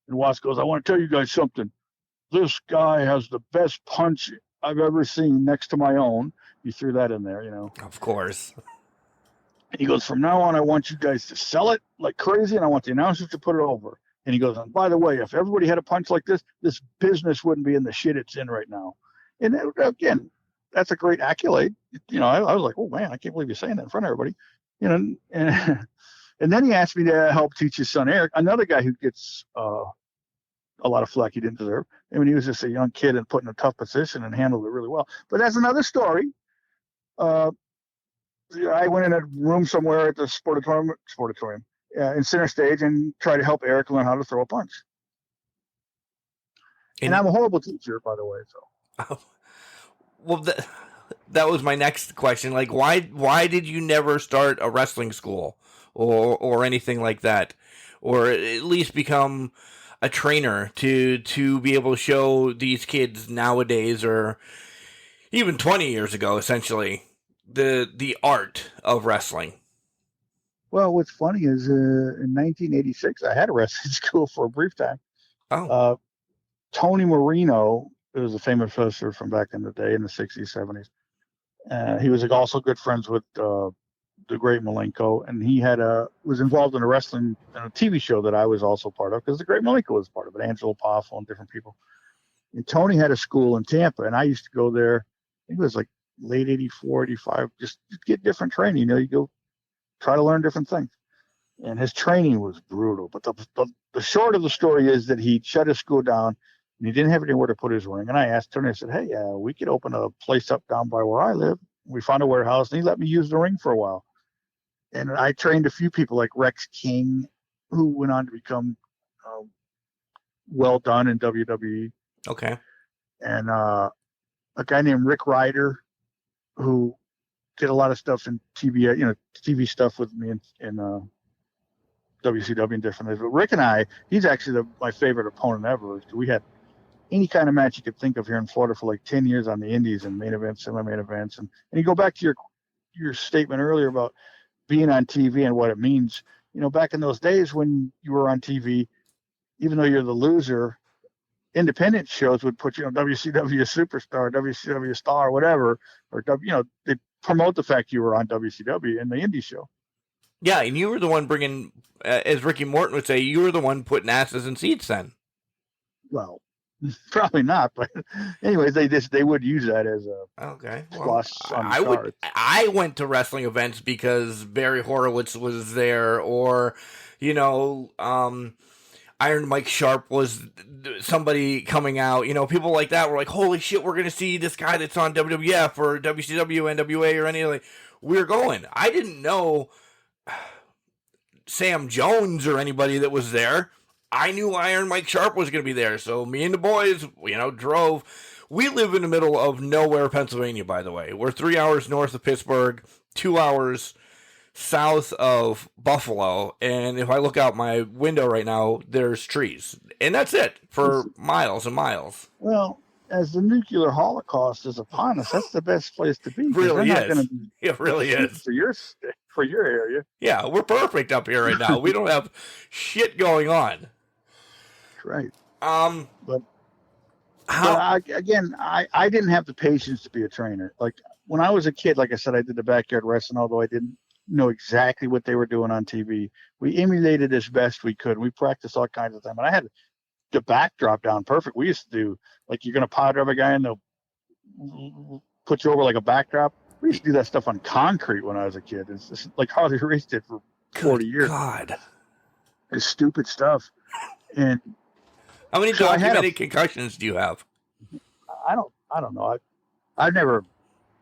D: And Watts goes, I want to tell you guys something. This guy has the best punch I've ever seen next to my own. He threw that in there,
B: Of course.
D: And he goes, from now on, I want you guys to sell it like crazy, and I want the announcers to put it over. And he goes, and by the way, if everybody had a punch like this business wouldn't be in the shit it's in right now. And again, that's a great accolade. I was like, oh, man, I can't believe you're saying that in front of everybody. And then he asked me to help teach his son, Eric, another guy who gets a lot of flack he didn't deserve. I mean, he was just a young kid and put in a tough position and handled it really well. But that's another story. I went in a room somewhere at the sportatorium in Center Stage and tried to help Eric learn how to throw a punch. And I'm a horrible teacher, by the way. So,
B: well, that was my next question. Like, why did you never start a wrestling school or anything like that, or at least become a trainer to be able to show these kids nowadays, or even 20 years ago, essentially, the art of wrestling?
D: Well, what's funny is in 1986, I had a wrestling school for a brief time.
B: Oh.
D: Tony Marino, who was a famous wrestler from back in the day in the 60s, 70s. He was also good friends with the Great Malenko, and he was involved in a TV show that I was also part of, because the Great Malenko was part of it, Angelo Poffo and different people. And Tony had a school in Tampa, and I used to go there. I think it was like late 84, 85, just get different training. You go try to learn different things. And his training was brutal. But the short of the story is that he shut his school down, and he didn't have anywhere to put his ring. And I asked Tony, I said, hey, we could open a place up down by where I live. We found a warehouse, and he let me use the ring for a while. And I trained a few people like Rex King, who went on to become well done in WWE.
B: Okay.
D: And a guy named Rick Ryder, who did a lot of stuff in TV, TV stuff with me in WCW and different things. But Rick and he's actually my favorite opponent ever. We had any kind of match you could think of here in Florida for like 10 years on the indies and main events, semi-main events. And you go back to your statement earlier about being on TV and what it means. Back in those days when you were on TV, even though you're the loser, independent shows would put you on WCW Superstar, WCW Star, whatever, or they promote the fact you were on WCW in the indie show.
B: Yeah, and you were the one bringing, as Ricky Morton would say, you were the one putting asses in seats then.
D: Well, probably not, but anyways, they would use that as a plus.
B: I went to wrestling events because Barry Horowitz was there, or Iron Mike Sharp was somebody coming out. People like that were like, holy shit, we're gonna see this guy that's on WWF or WCW, NWA, or anything. We're going. I didn't know Sam Jones or anybody that was there. I knew Iron Mike Sharp was going to be there, so me and the boys, drove. We live in the middle of nowhere, Pennsylvania, by the way. We're 3 hours north of Pittsburgh, 2 hours south of Buffalo, and if I look out my window right now, there's trees. And that's it for miles and miles.
D: Well, as the nuclear holocaust is upon us, that's the best place to be.
B: Really is. It really is.
D: For your area.
B: Yeah, we're perfect up here right now. We don't have shit going on.
D: Right.
B: But
D: I didn't have the patience to be a trainer. Like when I was a kid, like I said, I did the backyard wrestling, although I didn't know exactly what they were doing on TV. We emulated as best we could. We practiced all kinds of things. And I had the backdrop down perfect. We used to do, like, you're going to powder up a guy and they'll put you over like a backdrop. We used to do that stuff on concrete when I was a kid. It's just like Harley Race did for 40 years.
B: God.
D: It's stupid stuff. And
B: how many documented concussions do you have?
D: I don't know. I've never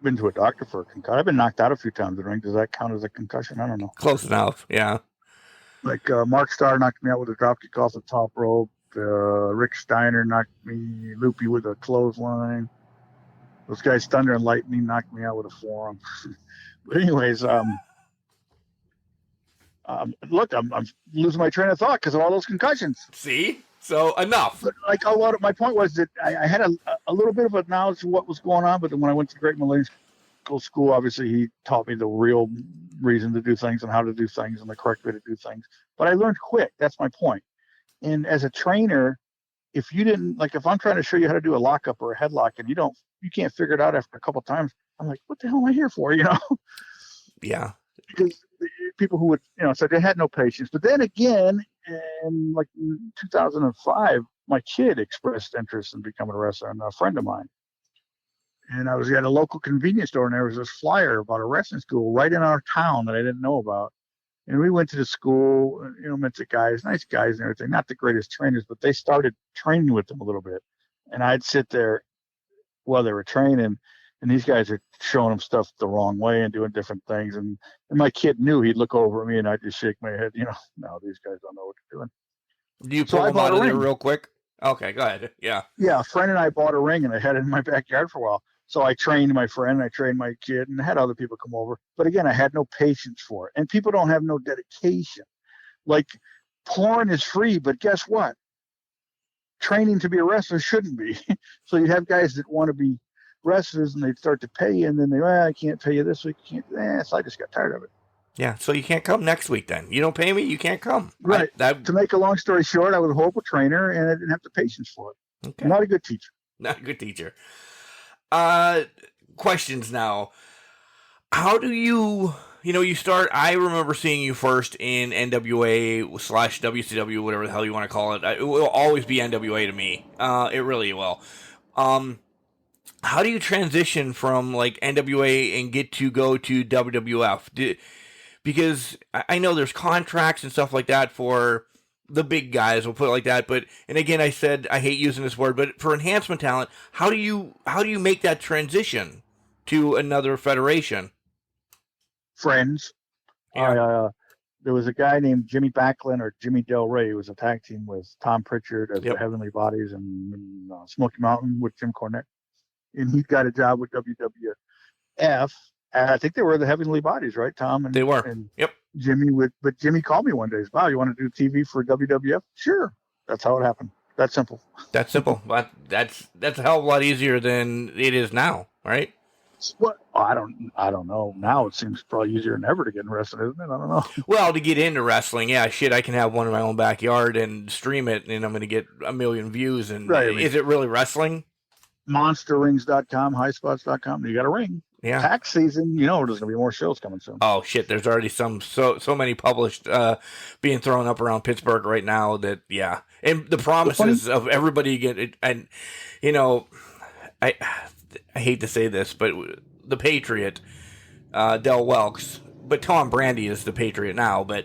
D: been to a doctor for a concussion. I've been knocked out a few times in the ring. Does that count as a concussion? I don't know.
B: Close enough. Yeah.
D: Like Mark Starr knocked me out with a dropkick off the top rope. Rick Steiner knocked me loopy with a clothesline. Those guys, Thunder and Lightning, knocked me out with a forearm. But anyways, look, I'm losing my train of thought because of all those concussions.
B: See? So enough.
D: But like a lot of my point was that I had a little bit of a knowledge of what was going on, but then when I went to Great Millennium School, obviously he taught me the real reason to do things and how to do things and the correct way to do things. But I learned quick. That's my point. And as a trainer, if you didn't, like if I'm trying to show you how to do a lockup or a headlock and you can't figure it out after a couple of times, I'm like, what the hell am I here for?
B: Yeah.
D: Because people who would, so they had no patience. But then again, in like 2005, my kid expressed interest in becoming a wrestler, and a friend of mine. And I was at a local convenience store, and there was this flyer about a wrestling school right in our town that I didn't know about. And we went to the school, met the guys, nice guys and everything, not the greatest trainers, but they started training with them a little bit. And I'd sit there while they were training, and these guys are showing them stuff the wrong way and doing different things. And my kid knew. He'd look over at me, and I'd just shake my head, no, these guys don't know what they're doing.
B: Do you pull them out of there real quick? Okay, go ahead. Yeah.
D: Yeah, a friend and I bought a ring, and I had it in my backyard for a while. So I trained my friend, I trained my kid, and I had other people come over. But again, I had no patience for it. And people don't have no dedication. Like, porn is free, but guess what? Training to be a wrestler shouldn't be. So you'd have guys that want to be wrestlers, and they'd start to pay you, and then I can't pay you this week. So I just got tired of it.
B: Yeah, so you can't come next week then. You don't pay me, you can't come.
D: Right. To make a long story short, I was a horrible trainer, and I didn't have the patience for it. Okay. I'm not a good teacher.
B: Not a good teacher. Questions now. How do you start? I remember seeing you first in NWA/WCW, whatever the hell you want to call it. It will always be NWA to me. It really will. How do you transition from like NWA and get to go to WWF? Because I know there's contracts and stuff like that for the big guys, we'll put it like that. But, and again, I said I hate using this word, but for enhancement talent, how do you make that transition to another federation?
D: Friends. Yeah. There was a guy named Jimmy Backlund or Jimmy Del Rey who was a tag team with Tom Pritchard as the Heavenly Bodies and Smoky Mountain with Jim Cornette. And he got a job with WWF. And I think they were the Heavenly Bodies, right, Tom? And,
B: they were.
D: And
B: yep.
D: But Jimmy called me one day. He said, "Wow, you want to do TV for WWF?" Sure. That's how it happened. That's simple.
B: That's simple. But that's a hell of a lot easier than it is now, right?
D: What? I don't know. Now it seems probably easier than ever to get in wrestling, isn't it? I don't know.
B: Well, to get into wrestling, yeah, shit, I can have one in my own backyard and stream it, and I'm going to get 1 million views. And right, is it really wrestling?
D: MonsterRings.com, HighSpots.com. You got a ring.
B: Yeah.
D: Tax season, there's going to be more shows coming soon.
B: Oh, shit. There's already so many published being thrown up around Pittsburgh right now that, yeah. And the promises of everybody get, and, I hate to say this, but the Patriot, Del Welks, but Tom Brandy is the Patriot now, but,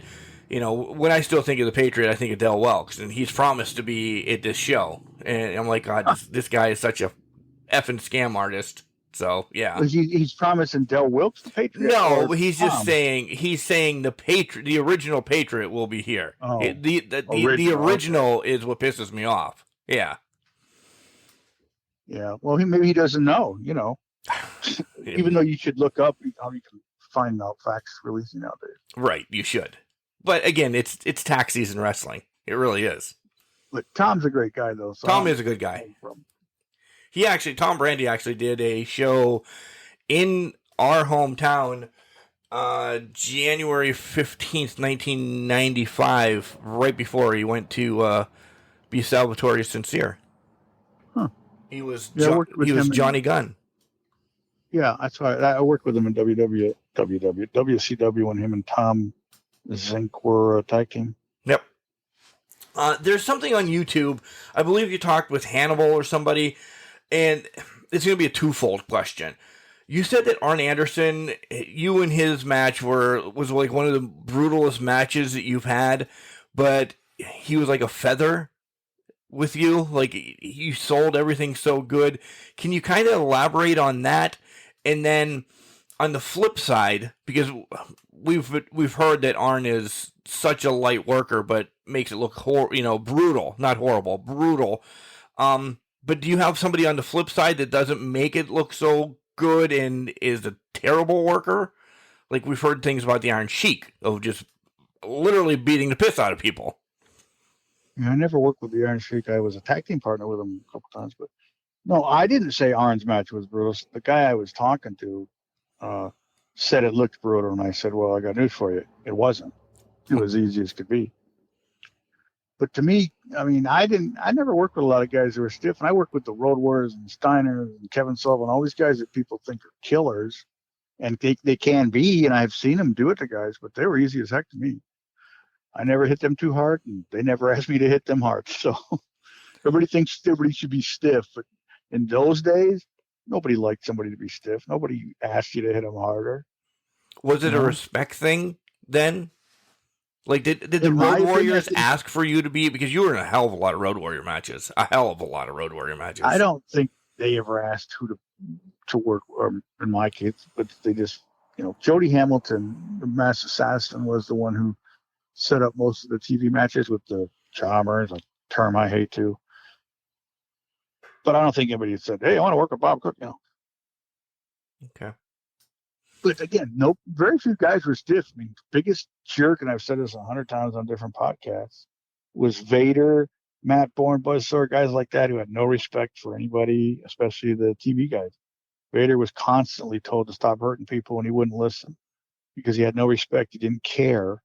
B: when I still think of the Patriot, I think of Del Welks, and he's promised to be at this show. And I'm like, God, this guy is such a effing scam artist. So, yeah.
D: He's promising Del Wilkes the Patriot?
B: No, but he's just saying the Patriot, the original Patriot will be here.
D: Oh,
B: the original is what pisses me off. Yeah.
D: Yeah. Well, maybe he doesn't know, even though you should look up how you can find out facts releasing nowadays.
B: Right. You should. But again, it's tax season wrestling. It really is.
D: But Tom's a great guy, though. So
B: Tom is a good guy. Tom Brandy actually did a show in our hometown, January 15th, 1995, right before he went to be Salvatore Sincere.
D: Huh.
B: He was Johnny Gunn.
D: Yeah, that's why I worked with him in WCW when him and Tom Zink were a tag team.
B: Yep. There's something on YouTube. I believe you talked with Hannibal or somebody. And it's going to be a twofold question. You said that Arn Anderson, you and his match was like one of the brutalest matches that you've had, but he was like a feather. with you. Like, you sold everything so good. Can you kind of elaborate on that? And then on the flip side, because we've heard that Arn is such a light worker, but makes it look brutal, not horrible, brutal. But do you have somebody on the flip side that doesn't make it look so good and is a terrible worker? Like, we've heard things about the Iron Sheik of just literally beating the piss out of people.
D: Yeah, I never worked with the Iron Sheik. I was a tag team partner with him a couple times, but no, I didn't say Arn's match was brutal. The guy I was talking to said it looked brutal, and I said, "Well, I got news for you. It wasn't. It was easy as could be." But to me, I mean, I never worked with a lot of guys that were stiff, and I worked with the Road Warriors and Steiner and Kevin Sullivan, all these guys that people think are killers, and they can be, and I've seen them do it to guys, but they were easy as heck to me. I never hit them too hard, and they never asked me to hit them hard. So everybody thinks everybody should be stiff, but in those days, nobody liked somebody to be stiff. Nobody asked you to hit them harder.
B: Was it a respect thing then? Like, did the Road Warriors ask for you to be, because you were in a hell of a lot of Road Warrior matches, I don't
D: think they ever asked who to work, in my case, but they just, Jody Hamilton, the Mass Assassin, was the one who set up most of the TV matches with the Chalmers, a term I hate to. But I don't think anybody said, "Hey, I want to work with Bob Cook,"
B: Okay.
D: But again, very few guys were stiff. I mean, biggest jerk, and I've said this 100 times on different podcasts, was Vader, Matt Bourne, Buzzsaw, guys like that who had no respect for anybody, especially the TV guys. Vader was constantly told to stop hurting people, and he wouldn't listen because he had no respect. He didn't care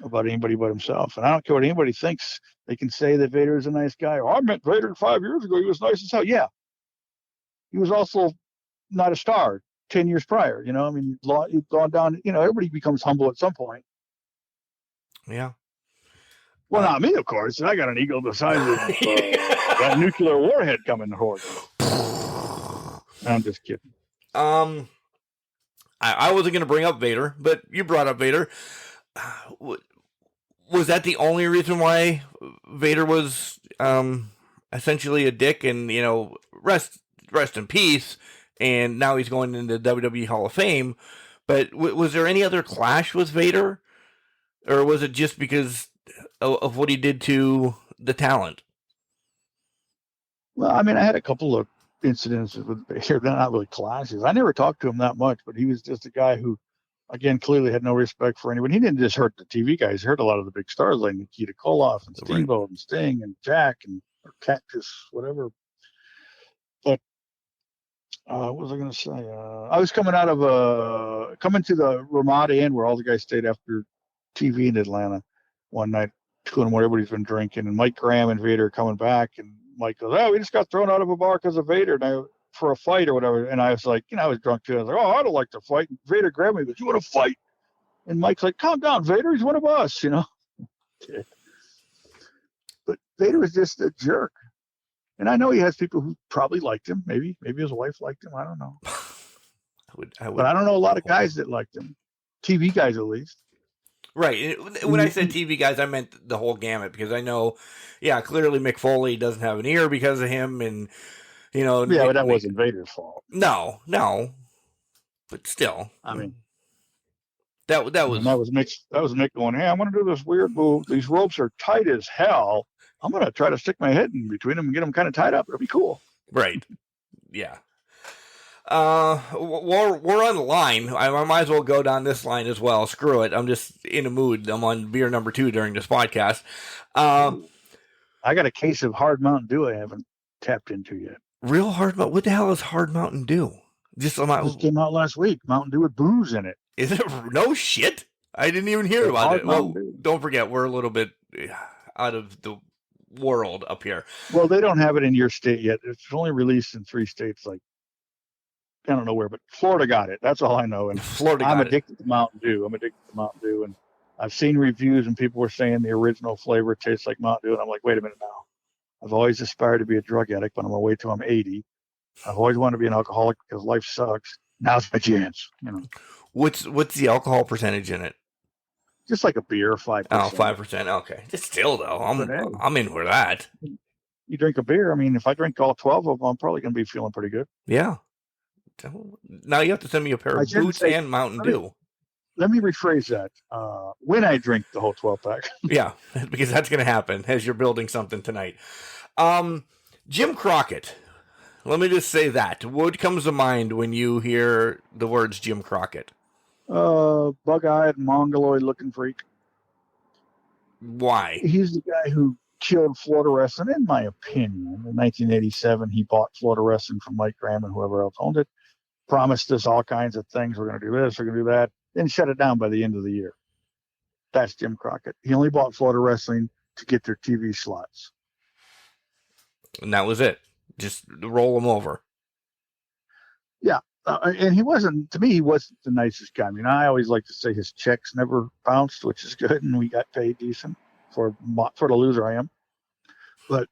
D: about anybody but himself. And I don't care what anybody thinks. They can say that Vader is a nice guy. Oh, I met Vader 5 years ago. He was nice as hell. Yeah. He was also not a star 10 years prior. I mean, he'd gone down, everybody becomes humble at some point.
B: Yeah.
D: Well, not me, of course. I got an ego the size of that nuclear warhead coming towards me. I'm just kidding.
B: I wasn't going to bring up Vader, but you brought up Vader. Was that the only reason why Vader was essentially a dick and, rest in peace, and now he's going into WWE Hall of Fame? But was there any other clash with Vader? Or was it just because of what he did to the talent?
D: Well, I mean, I had a couple of incidents with Vader. They're not really clashes. I never talked to him that much, but he was just a guy who, again, clearly had no respect for anyone. He didn't just hurt the TV guys. He hurt a lot of the big stars like Nikita Koloff and Steamboat and Sting and Jack or Cactus, whatever. But what was I going to say? I was coming to the Ramada Inn where all the guys stayed after TV in Atlanta one night, doing what everybody's been drinking. And Mike Graham and Vader are coming back. And Mike goes, "Oh, we just got thrown out of a bar because of Vader." And for a fight or whatever. And I was like, I was drunk too. I was like, "Oh, I don't like to fight." And Vader grabbed me and goes, "You want to fight?" And Mike's like, "Calm down, Vader. He's one of us, But Vader was just a jerk. And I know he has people who probably liked him. Maybe his wife liked him. I don't know. But I don't know a lot of guys that liked him. TV guys, at least.
B: Right. When I said TV guys, I meant the whole gamut, because I know, clearly Mick Foley doesn't have an ear because of him, and
D: yeah, but that wasn't Vader's fault.
B: No, but still,
D: I mean,
B: that was
D: Mick. That was Mick going, "Hey, I'm going to do this weird move. These ropes are tight as hell. I'm going to try to stick my head in between them and get them kind of tied up. It'll be cool."
B: Right. Yeah. We're on the line. I might as well go down this line as well. Screw it. I'm just in a mood. I'm on beer number 2 during this podcast.
D: I got a case of Hard Mountain Dew I haven't tapped into yet.
B: Real Hard Mountain? What the hell is Hard Mountain Dew? Just
D: came out last week. Mountain Dew with booze in it.
B: Is it? No shit. I didn't even hear about it. Well, don't forget, we're a little bit out of the world up here.
D: Well, they don't have it in your state yet. It's only released in 3 states, like, I don't know where, but Florida got it. That's all I know. And I'm addicted to Mountain Dew. And I've seen reviews and people were saying the original flavor tastes like Mountain Dew. And I'm like, wait a minute now. I've always aspired to be a drug addict, but I'm going to wait till I'm 80. I've always wanted to be an alcoholic because life sucks. Now's my chance.
B: What's the alcohol percentage in it?
D: Just like a beer, 5%.
B: Oh, 5%. Okay. Just still though, I'm in for that.
D: you drink a beer. I mean, if I drink all 12 of them, I'm probably going to be feeling pretty good.
B: Yeah. Now you have to send me a pair of boots and Mountain Dew.
D: Let me rephrase that. When I drink the whole 12-pack.
B: Yeah, because that's going to happen as you're building something tonight. Jim Crockett. Let me just say that. What comes to mind when you hear the words Jim Crockett?
D: Bug-eyed, mongoloid-looking freak.
B: Why?
D: He's the guy who killed Florida wrestling, in my opinion. In 1987, he bought Florida wrestling from Mike Graham and whoever else owned it. Promised us all kinds of things. We're going to do this, we're going to do that. Then shut it down by the end of the year. That's Jim Crockett. He only bought Florida wrestling to get their TV slots.
B: And that was it. Just roll him over.
D: Yeah. And he wasn't the nicest guy. I mean, I always like to say his checks never bounced, which is good. And we got paid decent for the loser I am. But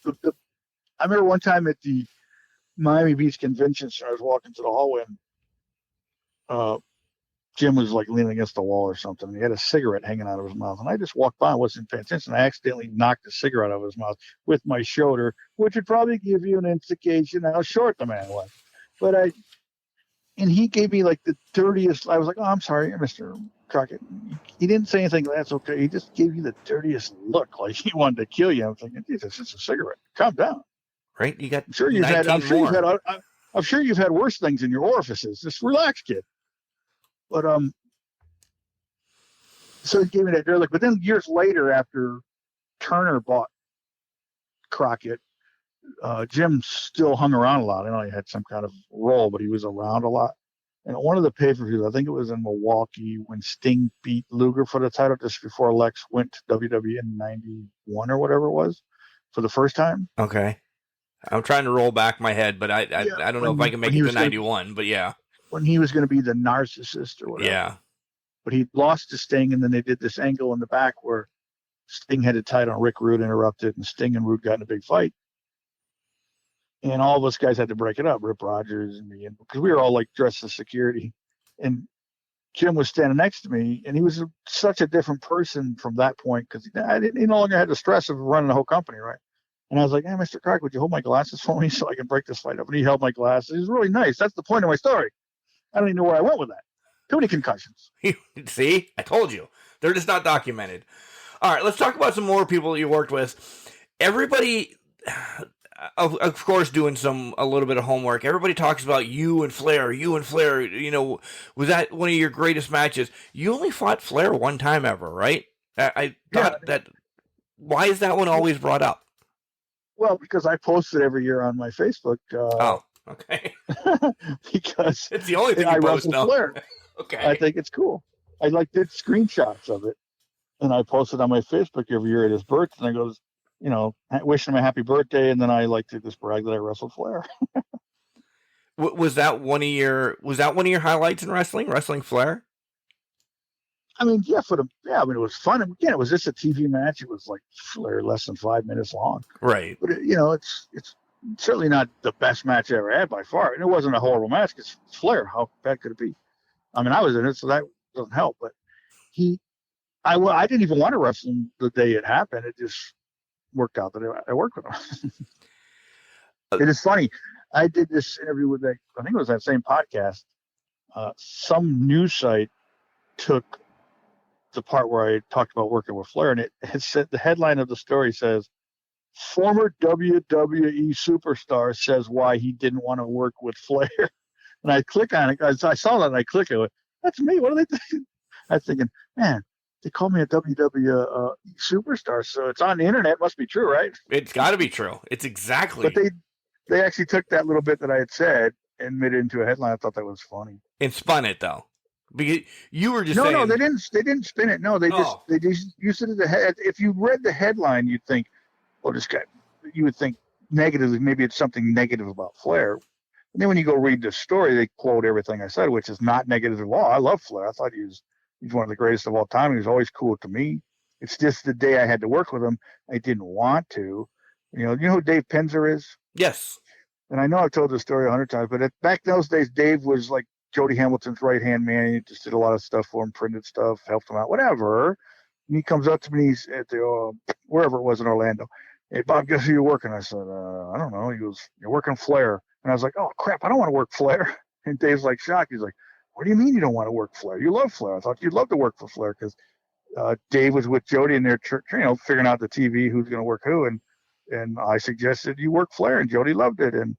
D: I remember one time at the Miami Beach Convention Center, I was walking to the hallway and Jim was like leaning against the wall or something. And he had a cigarette hanging out of his mouth. And I just walked by and wasn't paying attention. I accidentally knocked a cigarette out of his mouth with my shoulder, which would probably give you an indication how short the man was. And he gave me like the dirtiest. I was like, "Oh, I'm sorry, Mr. Crockett." He didn't say anything. That's okay. He just gave you the dirtiest look, like he wanted to kill you. I'm thinking, Jesus, it's a cigarette. Calm down.
B: Right? You got.
D: I'm sure you've had worse things in your orifices. Just relax, kid. But so he gave me that dirty look. But then years later, after Turner bought Crockett, Jim still hung around a lot. I know he had some kind of role, but he was around a lot. And one of the pay-per-views, I think it was in Milwaukee, when Sting beat Luger for the title just before Lex went to WWE in 91 or whatever it was for the first time.
B: Okay. I'm trying to roll back my head, but I don't know if I can make it to 91, but yeah.
D: When he was going to be the narcissist or whatever. Yeah. But he lost to Sting, and then they did this angle in the back where Sting had it tied on Rick Rude, interrupted, and Sting and Rude got in a big fight. And all of us guys had to break it up, Rip Rogers and me, because we were all like dressed as security. And Jim was standing next to me, and he was such a different person from that point because he no longer had the stress of running the whole company, right? And I was like, "Hey, Mr. Clark, would you hold my glasses for me so I can break this fight up?" And he held my glasses. He was really nice. That's the point of my story. I don't even know where I went with that. Too many concussions.
B: See? I told you. They're just not documented. All right, let's talk about some more people that you worked with. Everybody, of course, doing a little bit of homework. Everybody talks about you and Flair. You know, was that one of your greatest matches? You only fought Flair one time ever, right? I thought that. Why is that one always brought up?
D: Well, because I post it every year on my Facebook.
B: Okay.
D: Because
B: it's the only thing I post now.
D: Flair.
B: Okay.
D: I think it's cool. I did screenshots of it, and I posted on my Facebook every year at his birthday. And I goes, you know, wishing him a happy birthday, and then I like to just brag that I wrestled Flair.
B: Was that one of your highlights in wrestling Flair?
D: I mean, yeah, I mean, it was fun. Again, it was just a TV match. It was like Flair, less than 5 minutes long.
B: Right.
D: But it's certainly not the best match I ever had by far. And it wasn't a horrible match because Flair. How bad could it be? I mean, I was in it, so that doesn't help. But I didn't even want to wrestle him the day it happened. It just worked out that I worked with him. It is funny. I did this interview with I think it was that same podcast. Some news site took the part where I talked about working with Flair, and it said the headline of the story says, "Former WWE superstar says why he didn't want to work with Flair." And I click on it. I saw that, and I click on it. That's me. What are they thinking? I was thinking, man, they called me a WWE superstar, so it's on the internet. It must be true, right?
B: It's got to be true. It's exactly.
D: But they actually took that little bit that I had said and made it into a headline. I thought that was funny.
B: And spun it though, because you were just
D: saying.
B: No,
D: they didn't spin it. No, they just used it as a head. If you read the headline, you'd think, well, this guy. You would think negatively. Maybe it's something negative about Flair. And then when you go read the story, they quote everything I said, which is not negative at all. I love Flair. I thought he's one of the greatest of all time. He was always cool to me. It's just the day I had to work with him, I didn't want to. You know who Dave Penzer is?
B: Yes.
D: And I know I've told the story 100 times, but back in those days, Dave was like Jody Hamilton's right-hand man. He just did a lot of stuff for him, printed stuff, helped him out, whatever. And he comes up to me, he's at the wherever it was in Orlando. "Hey, Bob, guess who you're working?" I said, "I don't know." He goes, "You're working Flair." And I was like, "Oh, crap, I don't want to work Flair." And Dave's like shocked. He's like, "What do you mean you don't want to work Flair? You love Flair. I thought you'd love to work for Flair." Because Dave was with Jody and they're figuring out the TV, who's going to work who. And I suggested you work Flair, and Jody loved it. And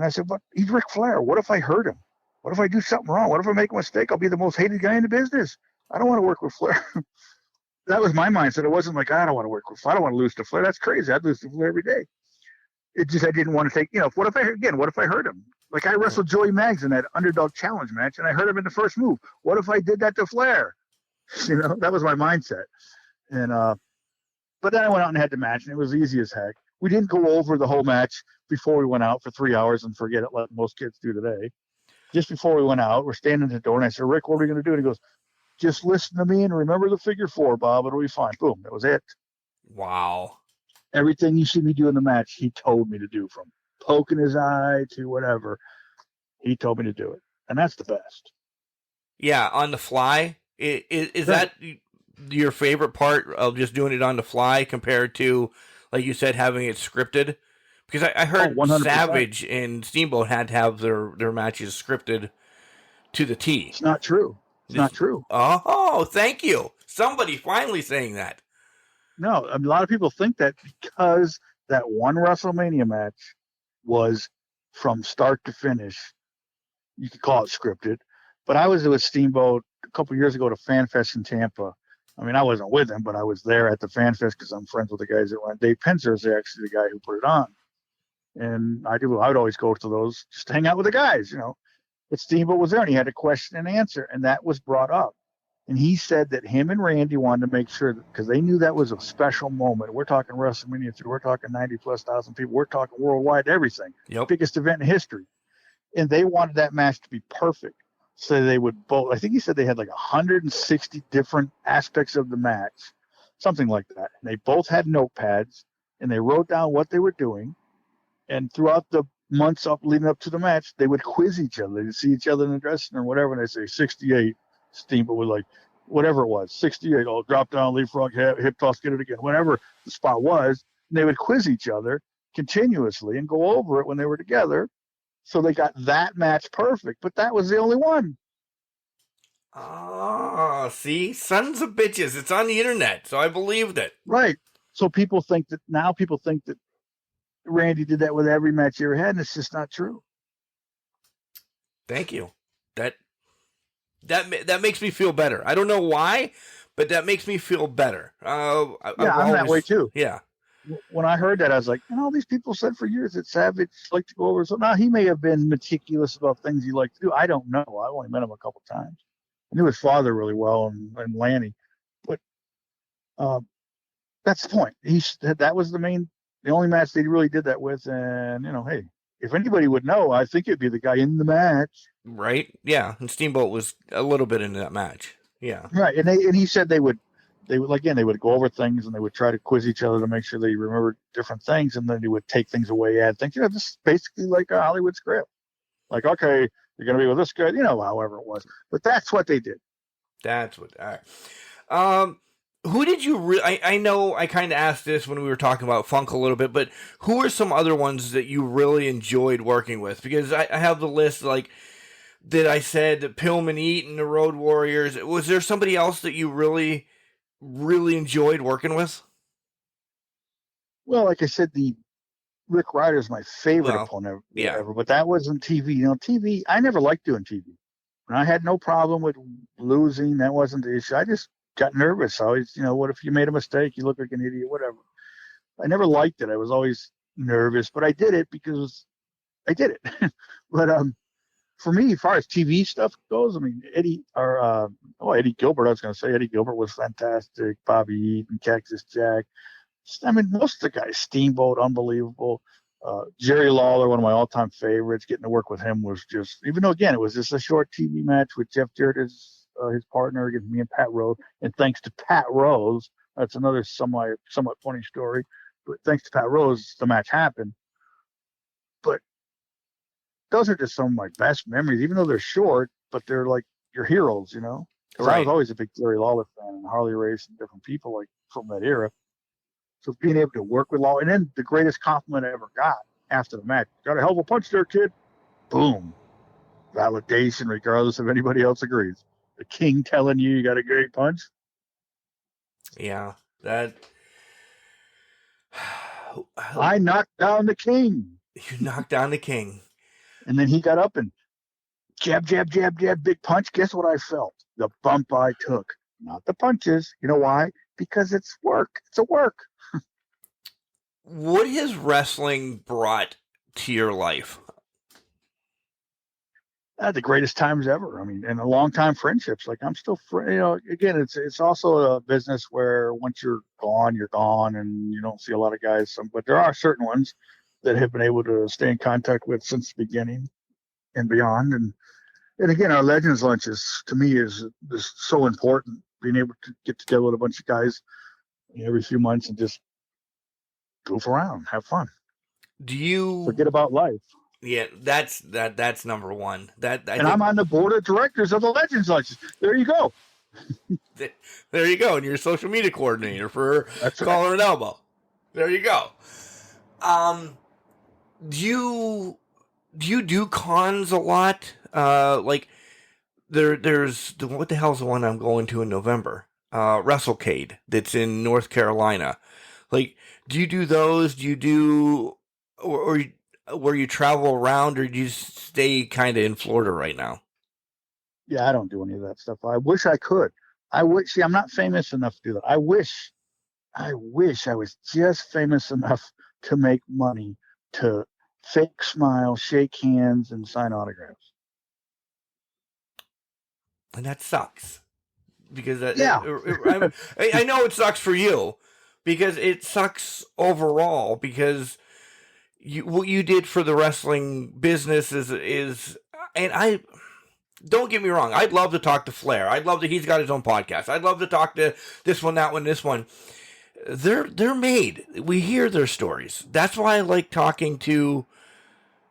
D: I said, "But he's Ric Flair. What if I hurt him? What if I do something wrong? What if I make a mistake? I'll be the most hated guy in the business. I don't want to work with Flair." That was my mindset. It wasn't like, I don't want to work with Flair. I don't want to lose to Flair. That's crazy. I'd lose to Flair every day. It just, I didn't want to take, what if I hurt him? Like I wrestled Joey Maggs in that underdog challenge match and I hurt him in the first move. What if I did that to Flair? That was my mindset. And, but then I went out and had the match and it was easy as heck. We didn't go over the whole match before we went out for 3 hours and forget it like most kids do today. Just before we went out, we're standing at the door and I said, "Rick, what are we going to do?" And he goes, "Just listen to me and remember the figure 4, Bob. It'll be fine." Boom. That was it.
B: Wow.
D: Everything you see me do in the match, he told me to do, from poking his eye to whatever. He told me to do it. And that's the best.
B: Yeah, on the fly. Is that your favorite part of just doing it on the fly compared to, like you said, having it scripted? Because I heard
D: 100%.
B: Savage and Steamboat had to have their matches scripted to the T.
D: It's not true. It's not true.
B: Oh, thank you. Somebody finally saying that.
D: No, a lot of people think that because that one WrestleMania match was from start to finish, you could call it scripted. But I was with Steamboat a couple years ago to FanFest in Tampa. I mean, I wasn't with him, but I was there at the FanFest because I'm friends with the guys that run. Dave Pinzer is actually the guy who put it on. And I would always go to those just to hang out with the guys, But Steamboat was there and he had a question and answer, and that was brought up. And he said that him and Randy wanted to make sure, because they knew that was a special moment. We're talking WrestleMania 3. We're talking 90,000+ people. We're talking worldwide, everything.
B: Yep.
D: Biggest event in history. And they wanted that match to be perfect. So they would both, I think he said they had like 160 different aspects of the match, something like that. And they both had notepads and they wrote down what they were doing. And throughout the months leading up to the match, they would quiz each other. They'd see each other in the dressing room, whatever, and they'd say 68. Steamboat was like, whatever it was, 68. Oh, drop down, leapfrog, hip toss, get it again, whatever the spot was. And they would quiz each other continuously and go over it when they were together. So they got that match perfect, but that was the only one.
B: Oh, see? Sons of bitches. It's on the internet, so I believed it.
D: Right. So people think that Randy did that with every match he ever had, and it's just not true.
B: Thank you. That makes me feel better. I don't know why, but that makes me feel better. I'm
D: that way too.
B: Yeah.
D: When I heard that, I was like, all these people said for years that Savage liked to go over. So now he may have been meticulous about things he liked to do. I don't know. I only met him a couple times. I knew his father really well and Lanny, but that's the point. That was the only match that he really did that with. And hey, if anybody would know, I think it'd be the guy in the match.
B: Right. Yeah. And Steamboat was a little bit into that match. Yeah.
D: Right. And he said they would go over things and they would try to quiz each other to make sure they remembered different things. And then they would take things away, add things, this is basically like a Hollywood script. Like, okay, you're going to be with this guy, however it was, but that's what they did.
B: All right. Who did you I know I kind of asked this when we were talking about Funk a little bit, but who are some other ones that you really enjoyed working with? Because I have the list, like, that I said, Pillman Eaton, the Road Warriors. Was there somebody else that you really, really enjoyed working with?
D: Well, like I said, the Rick Ryder is my favorite opponent ever, but that wasn't TV. TV, I never liked doing TV. And I had no problem with losing. That wasn't the issue. I just got nervous. I always, what if you made a mistake? You look like an idiot, whatever. I never liked it. I was always nervous, but I did it because I did it. But for me, as far as TV stuff goes, I mean, Eddie Gilbert, I was going to say Eddie Gilbert was fantastic. Bobby Eaton, Cactus Jack. I mean, most of the guys, Steamboat, unbelievable. Jerry Lawler, one of my all-time favorites. Getting to work with him was just, even though, again, it was just a short TV match with Jeff Jarrett as his partner against me and Pat Rose. And thanks to Pat Rose, that's another somewhat funny story. But thanks to Pat Rose, the match happened. But those are just some of my best memories, even though they're short, but they're like your heroes, 'Cause
B: Right.
D: I was always a big Jerry Lawler fan and Harley Race and different people like from that era. So being able to work with Lawler, and then the greatest compliment I ever got after the match, got a hell of a punch there, kid. Boom. Validation, regardless if anybody else agrees. The king telling you got a great punch.
B: Yeah, that.
D: I knocked down the king.
B: You knocked down the king.
D: And then he got up and jab, jab, jab, jab, big punch. Guess what I felt? The bump I took. Not the punches. You know why? Because it's work. It's a work.
B: What has wrestling brought to your life?
D: The greatest times ever. I mean, and a long time friendships. Like I'm still, again, it's also a business where once you're gone, and you don't see a lot of guys. But there are certain ones that have been able to stay in contact with since the beginning and beyond. And again, our Legends lunches to me is so important. Being able to get together with a bunch of guys every few months and just goof around, have fun.
B: Do you
D: forget about life?
B: Yeah, that's number one.
D: I'm on the board of directors of the Legends lunches. There you go.
B: There you go. And you're a social media coordinator for Collar and Elbow. There you go. Do you do cons a lot? Like there's what the hell's the one I'm going to in November? WrestleCade that's in North Carolina. Like, do you do those? Do you do or where you travel around, or do you stay kind of in Florida right now?
D: Yeah, I don't do any of that stuff. I wish I could. See, I'm not famous enough to do that. I wish I was just famous enough to make money to fake smile, shake hands, and sign autographs.
B: And that sucks. Because I know it sucks for you, because it sucks overall, because what you did for the wrestling business is and I don't get me wrong, I'd love to talk to Flair. I'd love he's got his own podcast. I'd love to talk to this one, that one, this one. They're made. We hear their stories. That's why I like talking to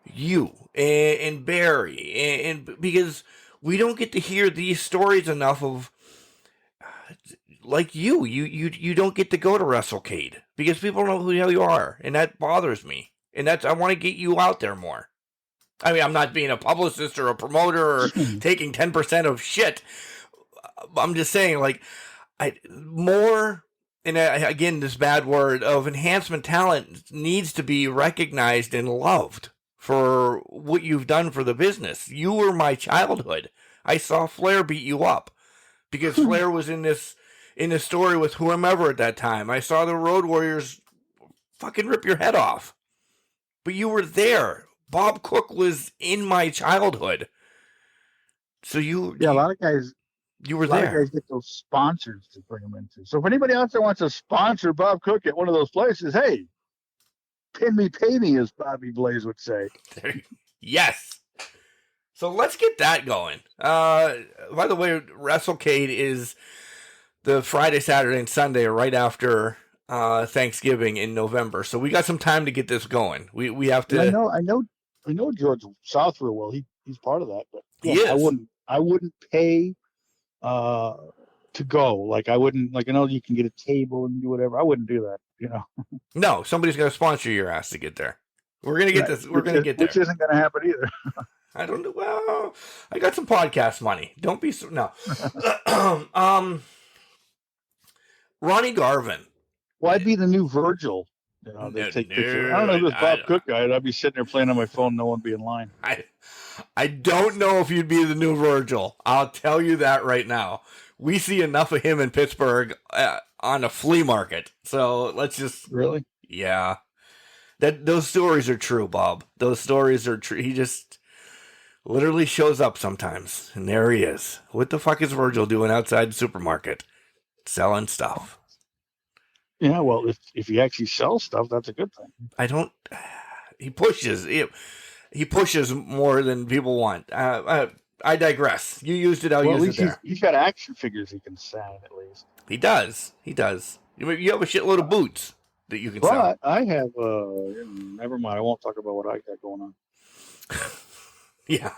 B: you and Barry, and because we don't get to hear these stories enough of like you don't get to go to WrestleCade because people don't know who the hell you are, and that bothers me. And I want to get you out there more. I mean, I'm not being a publicist or a promoter or taking 10% of shit. I'm just saying, like, again, this bad word of enhancement talent needs to be recognized and loved for what you've done for the business. You were my childhood. I saw Flair beat you up because Flair was in this story with whomever at that time. I saw the Road Warriors fucking rip your head off. But you were there. Bob Cook was in my childhood. So a lot of guys. You were there.
D: A lot of guys get those sponsors to bring them into. So if anybody else that wants to sponsor Bob Cook at one of those places, hey, pin me, pay me, as Bobby Blaze would say.
B: Yes. So let's get that going. By the way, WrestleCade is the Friday, Saturday, and Sunday right after Thanksgiving in November. So we got some time to get this going. We have to.
D: I know George South real well. He's part of that, but I wouldn't pay to go. Like I wouldn't, like, I know you can get a table and do whatever. I wouldn't do that,
B: No, somebody's going to sponsor your ass to get there. We're going to get this. We're going to get there.
D: Which isn't going to happen either.
B: I don't know. Well, I got some podcast money. Don't be so. No. Ronnie Garvin.
D: Well, I'd be the new Virgil. They take pictures. I don't know who this Bob Cook guy. I'd be sitting there playing on my phone. No one be in line.
B: I don't know if you'd be the new Virgil. I'll tell you that right now. We see enough of him in Pittsburgh on a flea market. So let's just
D: really,
B: yeah. Those stories are true, Bob. Those stories are true. He just literally shows up sometimes, and there he is. What the fuck is Virgil doing outside the supermarket? Selling stuff.
D: Yeah, well, if he actually sells stuff, that's a good thing.
B: He pushes. He pushes more than people want. I digress. You used it. I'll use it there.
D: He's got action figures he can sell, at least.
B: He does. You have a shitload of boots that you can sell.
D: I have, never mind. I won't talk about what I got going on.
B: Yeah.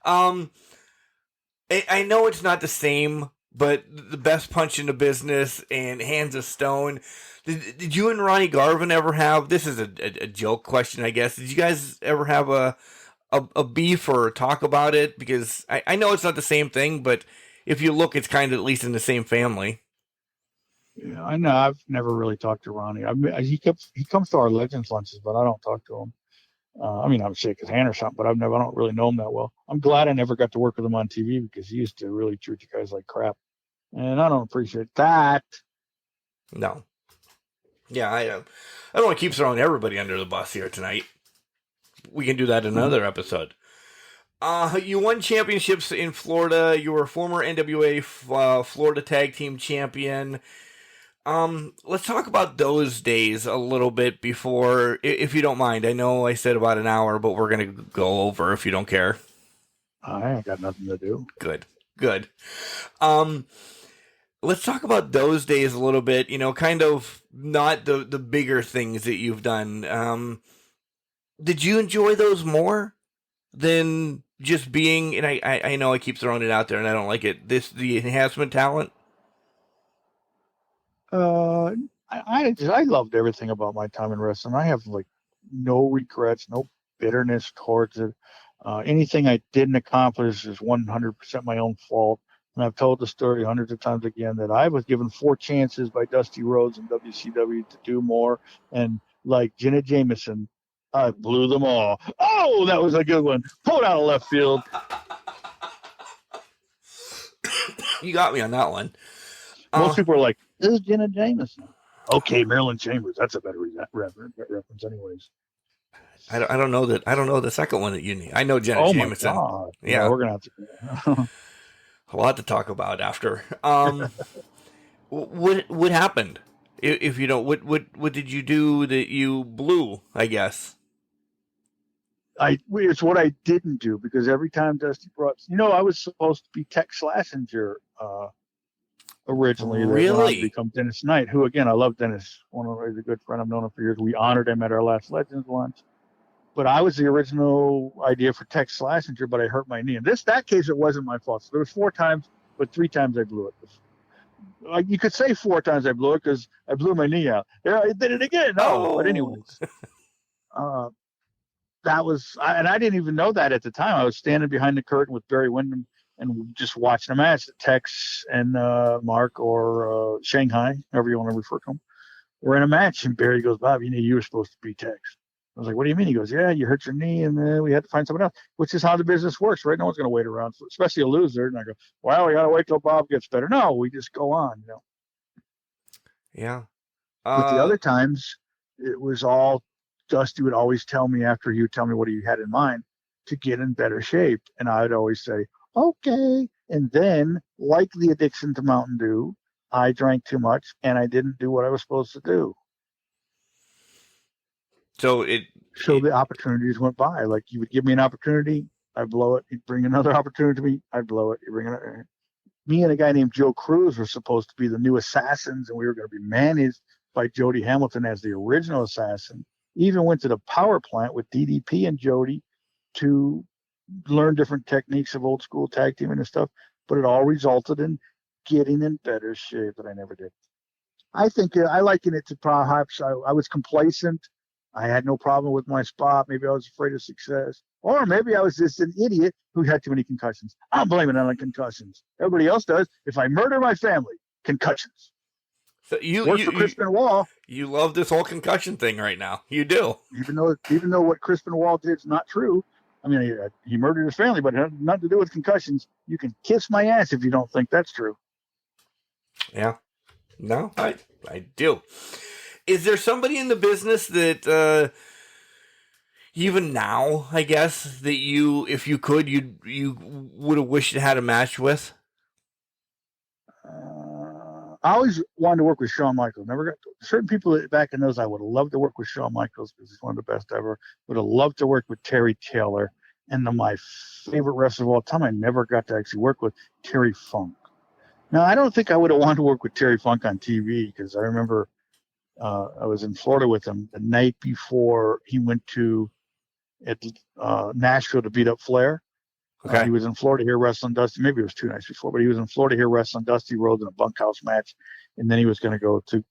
B: I know it's not the same but the best punch in the business and hands of stone. Did you and Ronnie Garvin ever have? This is a joke question, I guess. Did you guys ever have a beef or talk about it? Because I know it's not the same thing, but if you look, it's kind of at least in the same family.
D: Yeah, I know. I've never really talked to Ronnie. He comes to our Legends lunches, but I don't talk to him. I mean, I would shake his hand or something, but I don't really know him that well. I'm glad I never got to work with him on TV because he used to really treat you guys like crap, and I don't appreciate that.
B: No. Yeah, I don't want to keep throwing everybody under the bus here tonight. We can do that in another episode. You won championships in Florida. You were a former NWA Florida Tag Team Champion. Let's talk about those days a little bit before, if you don't mind. I know I said about an hour, but we're going to go over if you don't care.
D: I ain't got nothing to do.
B: Good. Let's talk about those days a little bit, kind of not the bigger things that you've done. Did you enjoy those more than just being, and I know I keep throwing it out there and I don't like it, the enhancement talent?
D: I loved everything about my time in wrestling. I have like no regrets, no bitterness towards it. Anything I didn't accomplish is 100% my own fault. And I've told the story hundreds of times again that I was given 4 chances by Dusty Rhodes and WCW to do more. And like Jenna Jameson, I blew them all. Oh, that was a good one. Pull it out of left field.
B: You got me on that one.
D: Most people are like, this is Jenna Jameson. Okay, Marilyn Chambers. That's a better reference anyways.
B: I don't know that. I don't know the second one that you need. I know Jenna Jameson.
D: My God.
B: Yeah,
D: we're gonna have to.
B: A lot to talk about after. What happened? If you don't, what did you do that you blew? I guess.
D: It's what I didn't do because every time Dusty brought, I was supposed to be Tex Slazenger originally.
B: Really?
D: To become Dennis Knight, who again I love Dennis. He's a good friend. I've known him for years. We honored him at our last Legends lunch. But I was the original idea for Tex Slazenger, but I hurt my knee. In that case, it wasn't my fault. So there was 4 times, but 3 times I blew it. You could say 4 times I blew it because I blew my knee out. Yeah, I did it again. No, But anyways, that was, and I didn't even know that at the time. I was standing behind the curtain with Barry Windham and just watching a match. Tex and Mark or Shanghai, however you want to refer to them, were in a match, and Barry goes, "Bob, you were supposed to be Tex." I was like, "What do you mean?" He goes, "Yeah, you hurt your knee, and we had to find someone else," which is how the business works, right? No one's going to wait around, especially a loser. And I go, "Well, we got to wait till Bob gets better." No, we just go on,
B: Yeah.
D: But the other times, it was all Dusty would always tell me after he would tell me what he had in mind to get in better shape. And I would always say, okay. And then, like the addiction to Mountain Dew, I drank too much and I didn't do what I was supposed to do.
B: So
D: the opportunities went by. Like you would give me an opportunity, I'd blow it. You'd bring another opportunity to me, I'd blow it. You bring another. Me and a guy named Joe Cruz were supposed to be the new assassins, and we were going to be managed by Jody Hamilton as the original assassin. Even went to the power plant with DDP and Jody to learn different techniques of old school tag teaming and stuff. But it all resulted in getting in better shape, but I never did. I think I liken it to perhaps I was complacent. I had no problem with my spot. Maybe I was afraid of success. Or maybe I was just an idiot who had too many concussions. I'm blaming it on concussions. Everybody else does. If I murder my family, concussions.
B: So
D: Works for Crispin Wall.
B: You love this whole concussion thing right now. You do.
D: Even though what Crispin Wall did is not true. I mean, he murdered his family, but it had nothing to do with concussions. You can kiss my ass if you don't think that's true.
B: Yeah. No, I do. Is there somebody in the business that even now, I guess, that you, if you could, you would have wished you had a match with?
D: I always wanted to work with Shawn Michaels. Never got certain people back in those. I would have loved to work with Shawn Michaels because he's one of the best ever. Would have loved to work with Terry Taylor, and my favorite wrestler of all time. I never got to actually work with Terry Funk. Now I don't think I would have wanted to work with Terry Funk on TV because I remember I was in Florida with him the night before he went to Nashville to beat up Flair.
B: Okay.
D: He was in Florida here wrestling Dusty. Maybe it was 2 nights before, but he was in Florida here wrestling Dusty Rhodes in a bunkhouse match, and then he was going to go to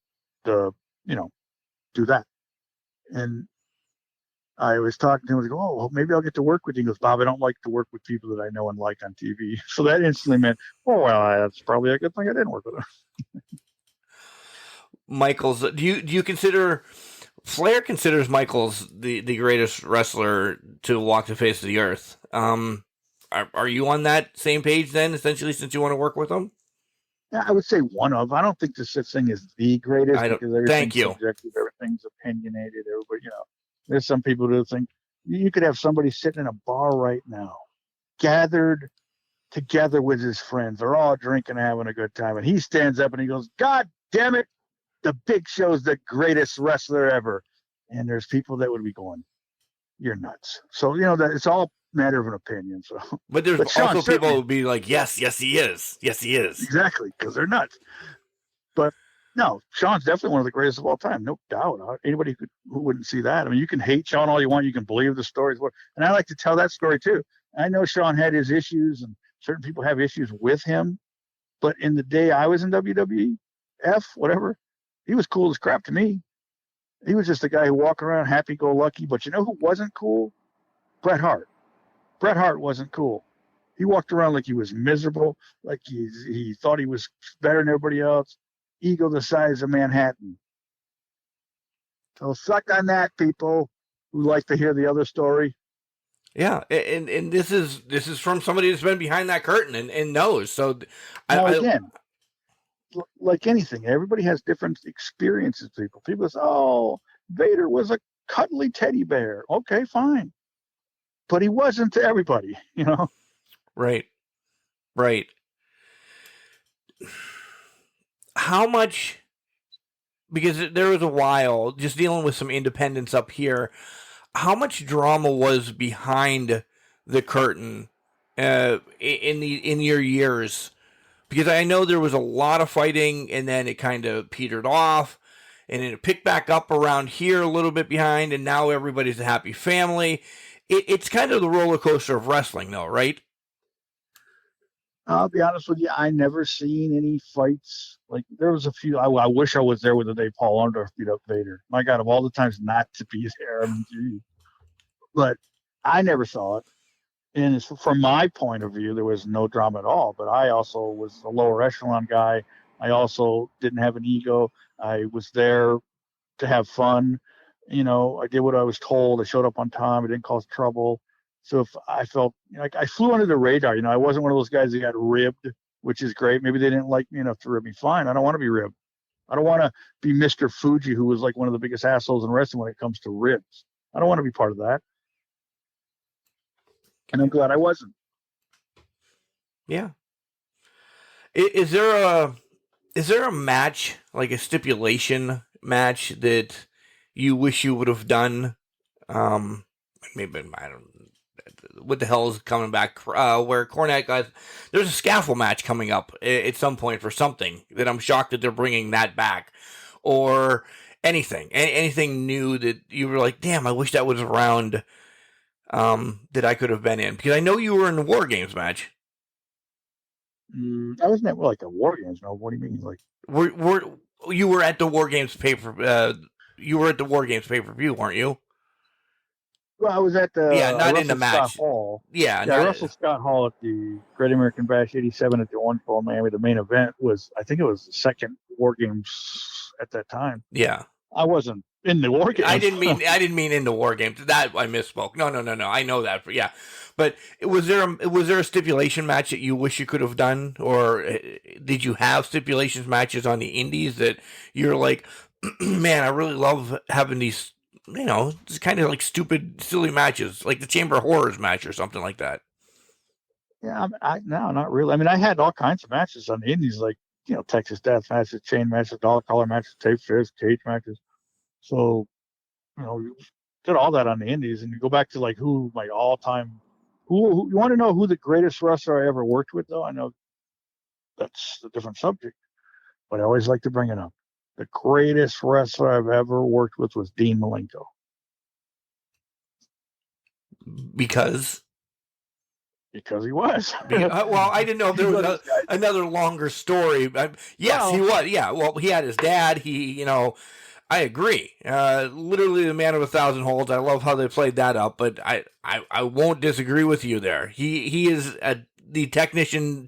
D: the, do that. And I was talking to him. I go, oh, well, maybe I'll get to work with you. He goes, Bob, I don't like to work with people that I know and like on TV. So that instantly meant, oh, well, that's probably a good thing I didn't work with him.
B: Michaels, do you consider Flair considers Michaels the greatest wrestler to walk the face of the earth? Are you on that same page then, essentially, since you want to work with him?
D: Yeah, I would say one of. I don't think there's such thing as the greatest because everything's subjective, everything's opinionated. Everybody, there's some people who think you could have somebody sitting in a bar right now, gathered together with his friends. They're all drinking, having a good time, and he stands up and he goes, "God damn it, the Big Show's the greatest wrestler ever." And there's people that would be going, "You're nuts." So that it's all matter of an opinion. So,
B: but there's also people who would be like, yes, he is. Yes, he is.
D: Exactly, because they're nuts. But no, Shawn's definitely one of the greatest of all time, no doubt. Anybody who wouldn't see that. I mean, you can hate Shawn all you want. You can believe the stories. And I like to tell that story too. I know Shawn had his issues, and certain people have issues with him. But in the day I was in WWE, whatever, he was cool as crap to me. He was just a guy who walked around happy-go-lucky. But you know who wasn't cool? Bret Hart. Bret Hart wasn't cool. He walked around like he was miserable, like he thought he was better than everybody else. Ego the size of Manhattan. So suck on that, people who like to hear the other story.
B: Yeah, and this is from somebody that's been behind that curtain and knows. So,
D: again, like anything, everybody has different experiences. People say, "Oh, Vader was a cuddly teddy bear." Okay, fine. But he wasn't to everybody,
B: Right. How much, because there was a while, just dealing with some independents up here, how much drama was behind the curtain in your years? Because I know there was a lot of fighting, and then it kind of petered off, and then it picked back up around here a little bit behind, and now everybody's a happy family. It's kind of the roller coaster of wrestling, though, right?
D: I'll be honest with you. I never seen any fights. Like there was a few. I wish I was there with the day Paul Orndorff beat up Vader. My God, of all the times not to be there. I mean, geez. But I never saw it. And from my point of view, there was no drama at all. But I also was a lower echelon guy. I also didn't have an ego. I was there to have fun. I did what I was told. I showed up on time. I didn't cause trouble. So if I felt like I flew under the radar, I wasn't one of those guys that got ribbed, which is great. Maybe they didn't like me enough to rib me. Fine. I don't want to be ribbed. I don't want to be Mr. Fuji, who was like one of the biggest assholes in wrestling when it comes to ribs. I don't want to be part of that. And I'm glad I wasn't.
B: Yeah. Is there a match, like a stipulation match, that you wish you would have done? Maybe I don't. What the hell is coming back? Where Cornette guys, there's a scaffold match coming up at some point for something that I'm shocked that they're bringing that back, or anything new that you were like, damn, I wish that was around. That I could have been in, because I know you were in the War Games match.
D: I wasn't at like a War Games. No, what do you mean? Like,
B: you were at the War Games paper? You were at the War Games pay-per-view, weren't you?
D: Well, I was at the
B: not in the match.
D: Scott Hall.
B: Yeah,
D: I wrestled Scott Hall at the Great American Bash '87 at the Orange Bowl in Miami. The main event was, I think it was the second War Games at that time.
B: Yeah,
D: I wasn't in the War Games.
B: I didn't mean in the War Games. That I misspoke. No. I know that. But was there a stipulation match that you wish you could have done, or did you have stipulations matches on the indies that you're like, man, I really love having these, just kind of like stupid, silly matches, like the Chamber of Horrors match or something like that?
D: Yeah, no, not really. I mean, I had all kinds of matches on the indies, like Texas Death matches, chain matches, dollar collar matches, tape fairs, cage matches. So, did all that on the indies, and you go back to like who my all-time. Who you want to know who the greatest wrestler I ever worked with, though? I know that's a different subject, but I always like to bring it up. The greatest wrestler I've ever worked with was Dean Malenko.
B: Because?
D: Because he was.
B: Well, I didn't know if there was another longer story. Yes, he was. Yeah, well, he had his dad. I agree. Literally the man of 1,000 holds. I love how they played that up, but I won't disagree with you there. He is the technician.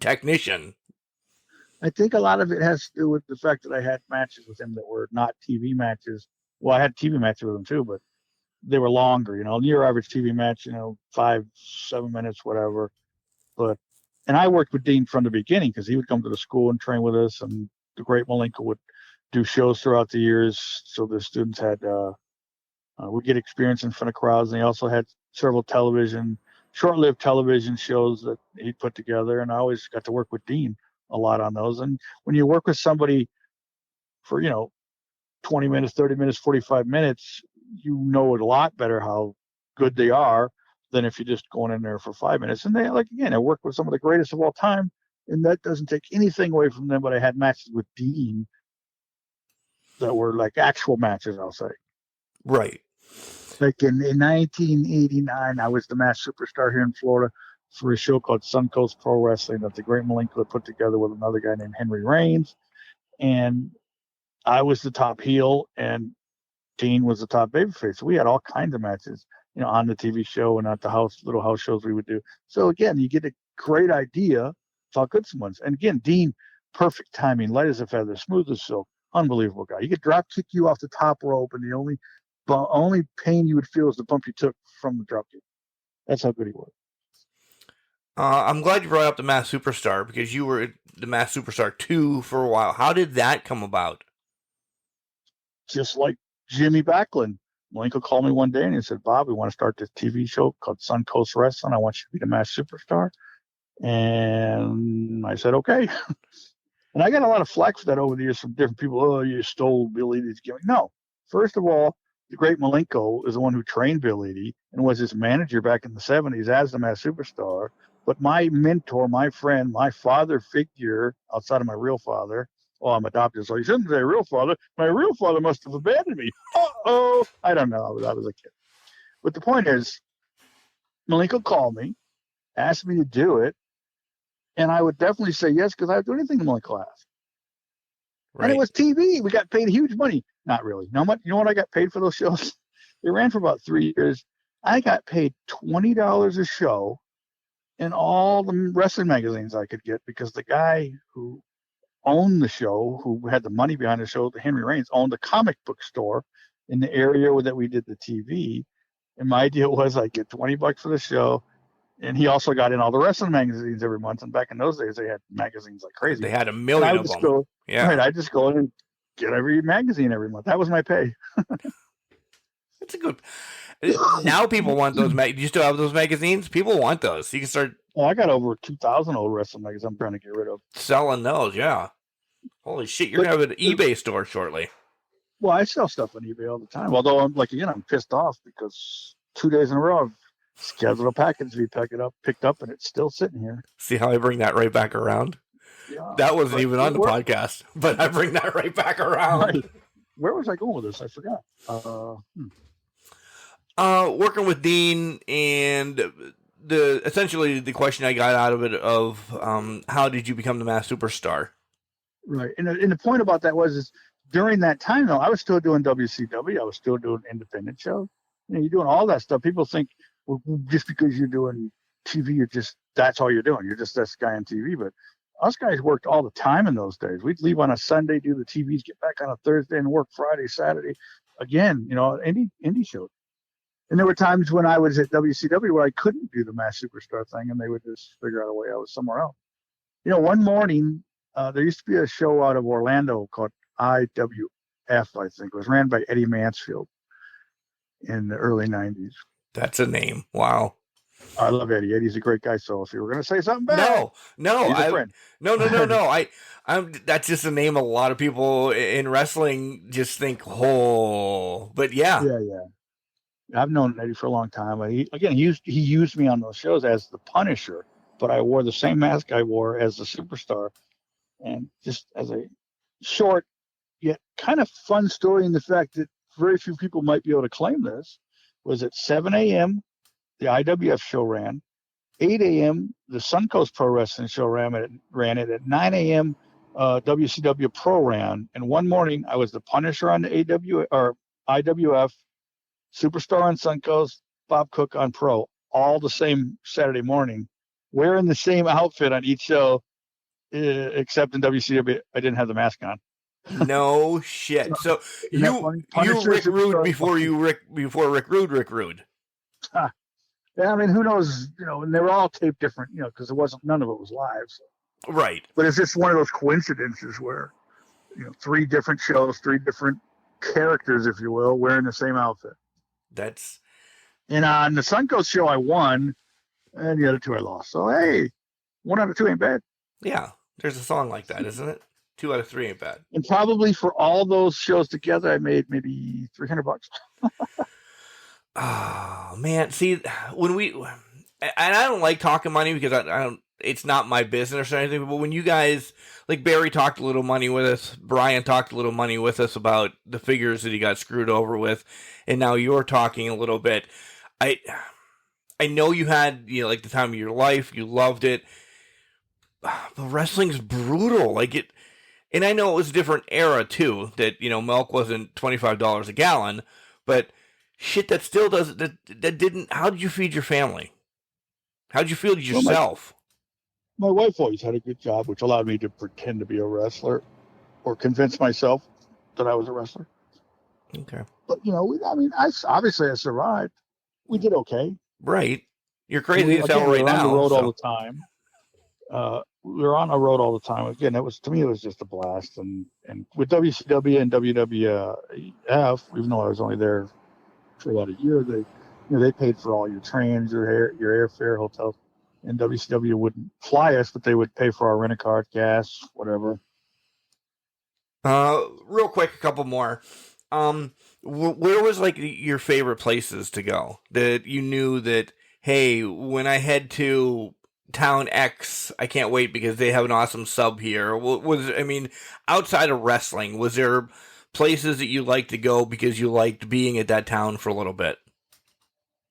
D: I think a lot of it has to do with the fact that I had matches with him that were not TV matches. Well, I had TV matches with him too, but they were longer, your average TV match, 5-7 minutes, whatever. And I worked with Dean from the beginning because he would come to the school and train with us, and the great Malenko would do shows throughout the years. So the students had, would get experience in front of crowds. And he also had several short-lived television shows that he put together. And I always got to work with Dean a lot on those. And when you work with somebody for, 20 minutes, 30 minutes, 45 minutes, you know a lot better how good they are than if you're just going in there for 5 minutes. And I worked with some of the greatest of all time, and that doesn't take anything away from them. But I had matches with Dean that were like actual matches, I'll say.
B: Right.
D: Like in 1989, I was the Masked Superstar here in Florida for a show called Suncoast Pro Wrestling that the great Malenko had put together with another guy named Henry Raines. And I was the top heel, and Dean was the top babyface. So we had all kinds of matches, on the TV show and at the little house shows we would do. So again, you get a great idea of how good someone's. And again, Dean, perfect timing, light as a feather, smooth as silk, unbelievable guy. He could drop kick you off the top rope, and the only pain you would feel is the bump you took from the drop kick. That's how good he was.
B: I'm glad you brought up the Masked Superstar, because you were the Masked Superstar 2 for a while. How did that come about?
D: Just like Jimmy Backlund. Malenko called me one day and he said, Bob, we want to start this TV show called Suncoast Wrestling. I want you to be the Masked Superstar. And I said, okay. And I got a lot of flack for that over the years from different people. Oh, you stole Bill Eadie's gimmick. No. First of all, the great Malenko is the one who trained Bill Eadie and was his manager back in the 70s as the Masked Superstar. But my mentor, my friend, my father figure, outside of my real father, I'm adopted, so you shouldn't say real father. My real father must have abandoned me. Uh-oh. I don't know. I was a kid. But the point is, Malenko called me, asked me to do it, and I would definitely say yes because I would do anything Malenko asked. Right. And it was TV. We got paid huge money. Not really. You know what I got paid for those shows? They ran for about 3 years. I got paid $20 a show in all the wrestling magazines I could get because the guy who owned the show, who had the money behind the show, Henry Raines, owned a comic book store in the area that we did the TV. And my idea was I'd get $20 for the show. And he also got in all the wrestling magazines every month. And back in those days, they had magazines like crazy.
B: They had a million of them.
D: I just go in and get every magazine every month. That was my pay.
B: That's a good. Now people want those. Do you still have those magazines? People want those. You can start.
D: Oh, I got over 2,000 old wrestling magazines I'm trying to get rid of.
B: Selling those, yeah. Holy shit, you're going to have an eBay store shortly.
D: Well, I sell stuff on eBay all the time. Although, I'm pissed off because 2 days in a row I've scheduled a package to be picked up, and it's still sitting here.
B: See how I bring that right back around? Yeah, that wasn't even on the podcast, but I bring that right back around. Right.
D: Where was I going with this? I forgot.
B: Working with Dean, and essentially the question I got out of it how did you become the Masked Superstar?
D: Right, and the point about that was during that time though, I was still doing WCW, I was still doing independent shows. You're doing all that stuff. People think, well, just because you're doing TV, that's all you're doing. You're just this guy on TV. But us guys worked all the time in those days. We'd leave on a Sunday, do the TVs, get back on a Thursday, and work Friday, Saturday. Again, indie shows. And there were times when I was at WCW where I couldn't do the Masked Superstar thing, and they would just figure out a way I was somewhere else. One morning, there used to be a show out of Orlando called IWF, I think. It was ran by Eddie Mansfield in the early 90s.
B: That's a name. Wow.
D: I love Eddie. Eddie's a great guy. So if you were going to say something bad,
B: no,
D: he's a friend.
B: No. That's just a name a lot of people in wrestling just think, but yeah.
D: Yeah. I've known Eddie for a long time. He used me on those shows as the Punisher, but I wore the same mask I wore as the Superstar. And just as a short yet kind of fun story in the fact that very few people might be able to claim this, was at 7 a.m. the IWF show ran. 8 a.m., the Suncoast Pro Wrestling Show ran it at 9 a.m. WCW Pro ran. And one morning, I was the Punisher on the IWF, Superstar on Suncoast, Bob Cook on Pro, all the same Saturday morning, wearing the same outfit on each show, except in WCW, I didn't have the mask on.
B: No shit. So you Rick Rude before Rick Rude.
D: Yeah, I mean, who knows? And they were all taped different, because none of it was live. So.
B: Right.
D: But it's just one of those coincidences where, 3 different shows, 3 different characters, if you will, wearing the same outfit. And on the Suncoast show, I won, and the other 2 I lost. So hey, 1 out of 2 ain't bad.
B: Yeah, there's a song like that, isn't it? 2 out of 3 ain't bad. And
D: probably for all those shows together, I made maybe $300.
B: Oh man, see, and I don't like talking money because I don't. It's not my business or anything. But when you guys, like Barry talked a little money with us, Brian talked a little money with us about the figures that he got screwed over with, and now you're talking a little bit. I know you had like the time of your life, you loved it, but wrestling's brutal. Like it, and I know it was a different era too. That milk wasn't $25 a gallon, but shit, that still doesn't. That didn't. How did you feed your family? How did you feel yourself?
D: My wife always had a good job, which allowed me to pretend to be a wrestler, or convince myself that I was a wrestler.
B: Okay.
D: But obviously I survived. We did okay.
B: Right. You're crazy as hell right now.
D: We were on the road all the time. We were on the road all the time. Again, to me, it was just a blast. And with WCW and WWF, even though I was only there for about a year, they paid for all your trains, your airfare, hotels, and WCW wouldn't fly us, but they would pay for our rent-a-car, gas, whatever.
B: Real quick, a couple more. Where was like your favorite places to go that you knew that, hey, when I head to town X, I can't wait because they have an awesome sub here? Outside of wrestling, was there places that you liked to go because you liked being at that town for a little bit?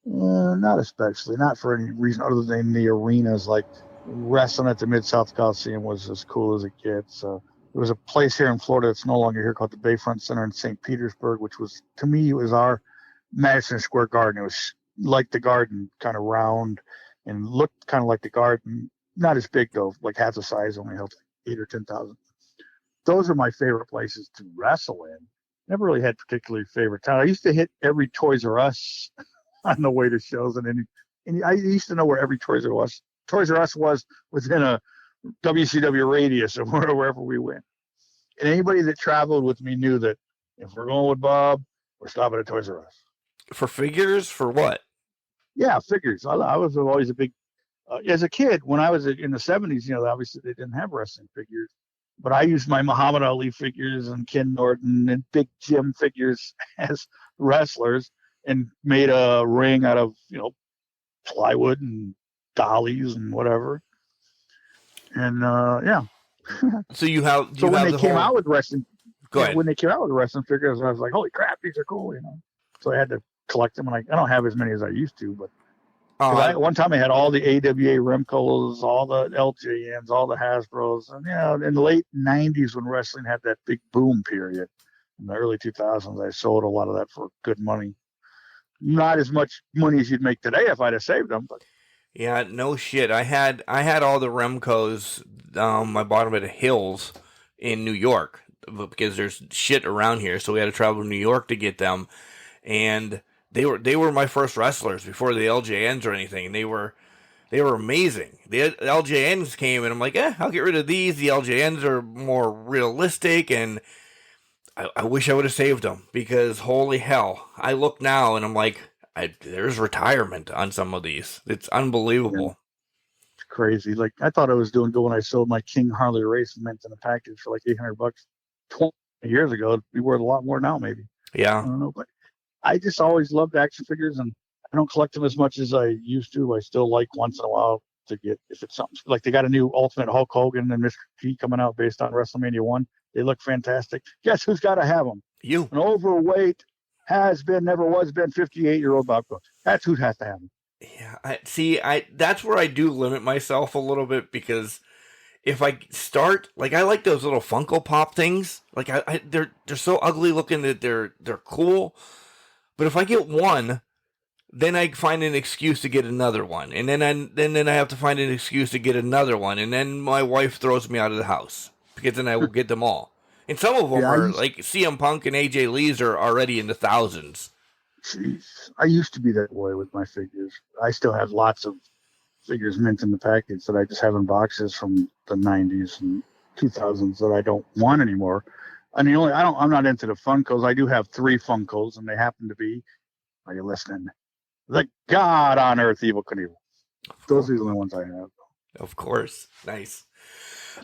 D: Not especially. Not for any reason other than the arenas. Like wrestling at the Mid-South Coliseum was as cool as it gets. There was a place here in Florida that's no longer here called the Bayfront Center in St. Petersburg, which was, to me, it was our Madison Square Garden. It was like the Garden, kind of round and looked kind of like the Garden. Not as big, though, like half the size, only held 8 or 10,000. Those are my favorite places to wrestle in. Never really had particularly favorite town. I used to hit every Toys R Us on the way to shows, and I used to know where every Toys R Us was within a WCW radius of wherever we went. And anybody that traveled with me knew that if we're going with Bob, we're stopping at Toys R Us.
B: For figures? For what?
D: Yeah, figures. I was always a big, as a kid, when I was in the 70s, obviously they didn't have wrestling figures. But I used my Muhammad Ali figures and Ken Norton and Big Jim figures as wrestlers and made a ring out of, plywood and dollies and whatever. And, yeah.
B: So
D: when they came out with wrestling,
B: go ahead.
D: When they came out with wrestling figures, I was like, holy crap, these are cool, So I had to collect them. And I don't have as many as I used to, but one time I had all the AWA Remcos, all the LJNs, all the Hasbros. And, in the late 90s when wrestling had that big boom period, in the early 2000s, I sold a lot of that for good money. Not as much money as you'd make today if I'd have saved them, but.
B: Yeah, no shit. I had all the Remcos. I bought them at Hills in New York because there's shit around here, so we had to travel to New York to get them. And they were my first wrestlers before the LJNs or anything. And they were amazing. The LJNs came, and I'm like, I'll get rid of these. The LJNs are more realistic, and I wish I would have saved them because holy hell, I look now and I'm like. There's retirement on some of these. It's unbelievable.
D: Yeah. It's crazy. Like I thought I was doing good when I sold my King Harley Race mint in a package for like $800 20 years ago. It'd be worth a lot more now, maybe.
B: Yeah.
D: I don't know, but I just always loved action figures, and I don't collect them as much as I used to. I still like once in a while to get, if it's something like they got a new Ultimate Hulk Hogan and Mr. T coming out based on WrestleMania 1. They look fantastic. Guess who's got to have them?
B: You.
D: An overweight, has been, never was been 58-year-old Bob Cook. That's who has to have him.
B: Yeah, that's where I do limit myself a little bit, because if I start, like, I like those little Funko Pop things. Like, they're so ugly looking that they're cool. But if I get one, then I find an excuse to get another one, and then I have to find an excuse to get another one, and then my wife throws me out of the house, because then I will get them all. And some of them
D: Yeah,
B: are like CM Punk and AJ Lee's are already in the thousands.
D: I used to be that way with my figures. I still have lots of figures mint in the package that I just have in boxes from the 90s and 2000s that I don't want anymore. And I'm not into the Funkos. I do have 3 Funkos, and they happen to be, are you listening? The God on Earth Evel Knievel. Those are the only ones I have.
B: Of course. Nice.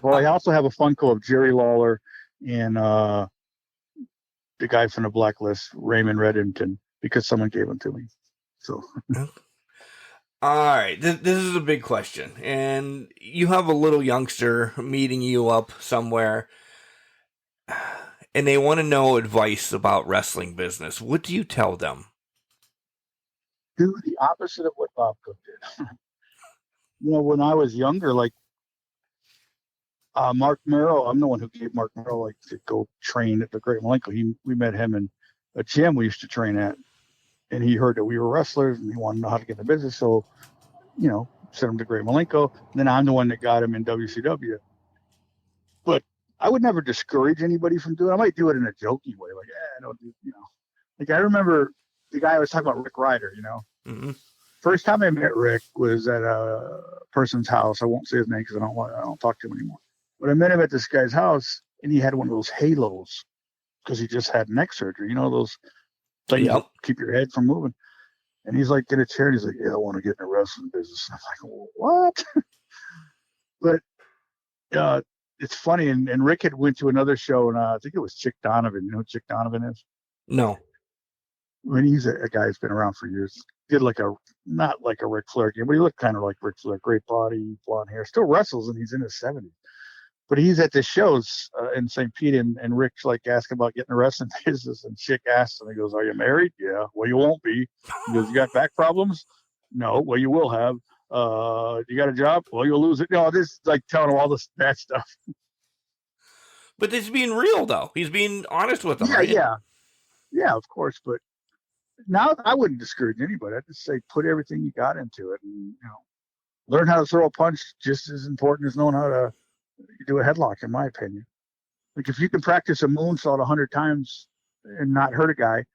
D: Well, I also have a Funko of Jerry Lawler and the guy from the Blacklist, Raymond Reddington, because someone gave them to me. So,
B: All right, this is a big question, and you have a little youngster meeting you up somewhere, and they want to know advice about wrestling business. What do you tell them?
D: do the opposite of what Bob Cook did. When I was younger, like Mark Merrow, I'm the one who gave Mark Merrow like to go train at the Great Malenko. We met him in a gym we used to train at, and he heard that we were wrestlers and he wanted to know how to get in the business. So, sent him to Great Malenko. And then I'm the one that got him in WCW. But I would never discourage anybody from doing it. I might do it in a jokey way, like, I don't do, Like I remember the guy I was talking about, Rick Ryder,
B: Mm-hmm.
D: First time I met Rick was at a person's house. I won't say his name because I don't talk to him anymore. But I met him at this guy's house, and he had one of those halos because he just had neck surgery. Those things that keep your head from moving. And he's like, get a chair. And he's like, yeah, I want to get in the wrestling business. And I'm like, what? But it's funny. And Rick had went to another show, and I think it was Chick Donovan. You know who Chick Donovan is?
B: No.
D: I mean, he's a guy who's been around for years. Did not like a Ric Flair game, but he looked kind of like Ric Flair. Great body, blonde hair. Still wrestles, and he's in his 70s. But he's at the shows in St. Pete, and Rick's like asking about getting a wrestling business, and Chick asks, and he goes, "Are you married?" "Yeah." "Well, you won't be." He goes, "You got back problems?" "No." "Well, you will have." "You got a job?" "Well, you'll lose it." This is like telling him all this bad stuff.
B: But he's being real, though. He's being honest with them, right?
D: Yeah, of course. But now I wouldn't discourage anybody. I'd just say put everything you got into it, and learn how to throw a punch just as important as knowing how to do a headlock, in my opinion. Like if you can practice a moonsault 100 times and not hurt a guy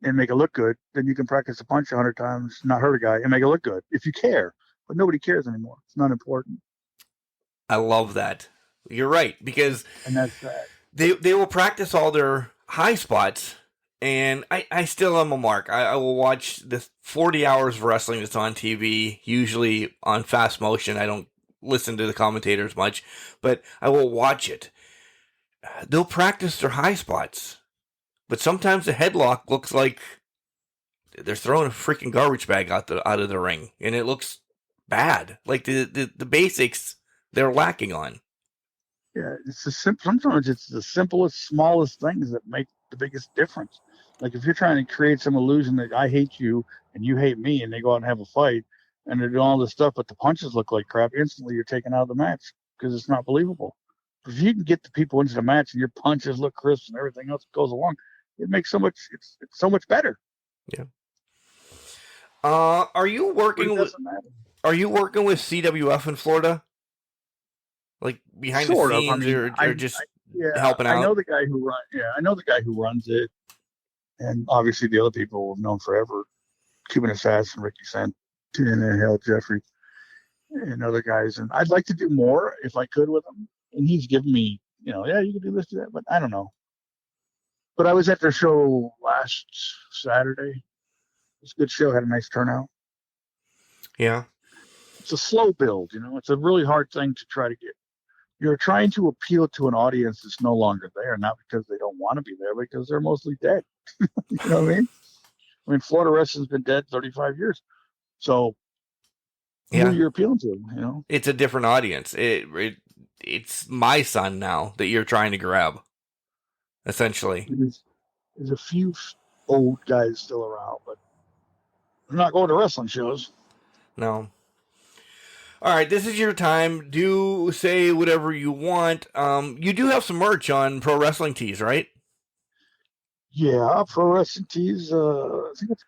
D: and make it look good, then you can practice a punch 100 times, not hurt a guy, and make it look good if you care. But nobody cares anymore. It's not important.
B: I love that. You're right, because
D: And that's that.
B: They will practice all their high spots, and I still am a mark. I will watch the 40 hours of wrestling that's on TV, usually on fast motion. I don't listen to the commentators much, but I will watch it. They'll practice their high spots, but sometimes the headlock looks like they're throwing a freaking garbage bag out of the ring, and it looks bad. Like the basics they're lacking on.
D: Yeah, sometimes it's the simplest, smallest things that make the biggest difference. Like if you're trying to create some illusion that I hate you and you hate me, and they go out and have a fight, and they're doing all this stuff, but the punches look like crap, instantly you're taken out of the match because it's not believable. If you can get the people into the match and your punches look crisp and everything else goes along, it makes it's so much better.
B: Yeah. Are you working with CWF in Florida? Like behind
D: Sort
B: the
D: of.
B: scenes, or just helping out?
D: I know the guy who runs it, and obviously the other people we've known forever, Cuban Assassin, Ricky Santin, and Hell Jeffrey, and other guys. And I'd like to do more if I could with them. And he's given me, yeah, you can do this, do that, but I don't know. But I was at their show last Saturday. It was a good show, had a nice turnout.
B: Yeah.
D: It's a slow build, it's a really hard thing to try to get. You're trying to appeal to an audience that's no longer there, not because they don't want to be there, because they're mostly dead. You know what I mean? I mean, Florida wrestling's been dead 35 years. So who you're appealing to,
B: It's a different audience. It's my son now that you're trying to grab, essentially.
D: There's a few old guys still around, but I'm not going to wrestling shows.
B: No. All right, this is your time. Do say whatever you want. You do have some merch on Pro Wrestling Tees, right?
D: Yeah, Pro Wrestling Tees. I think it's,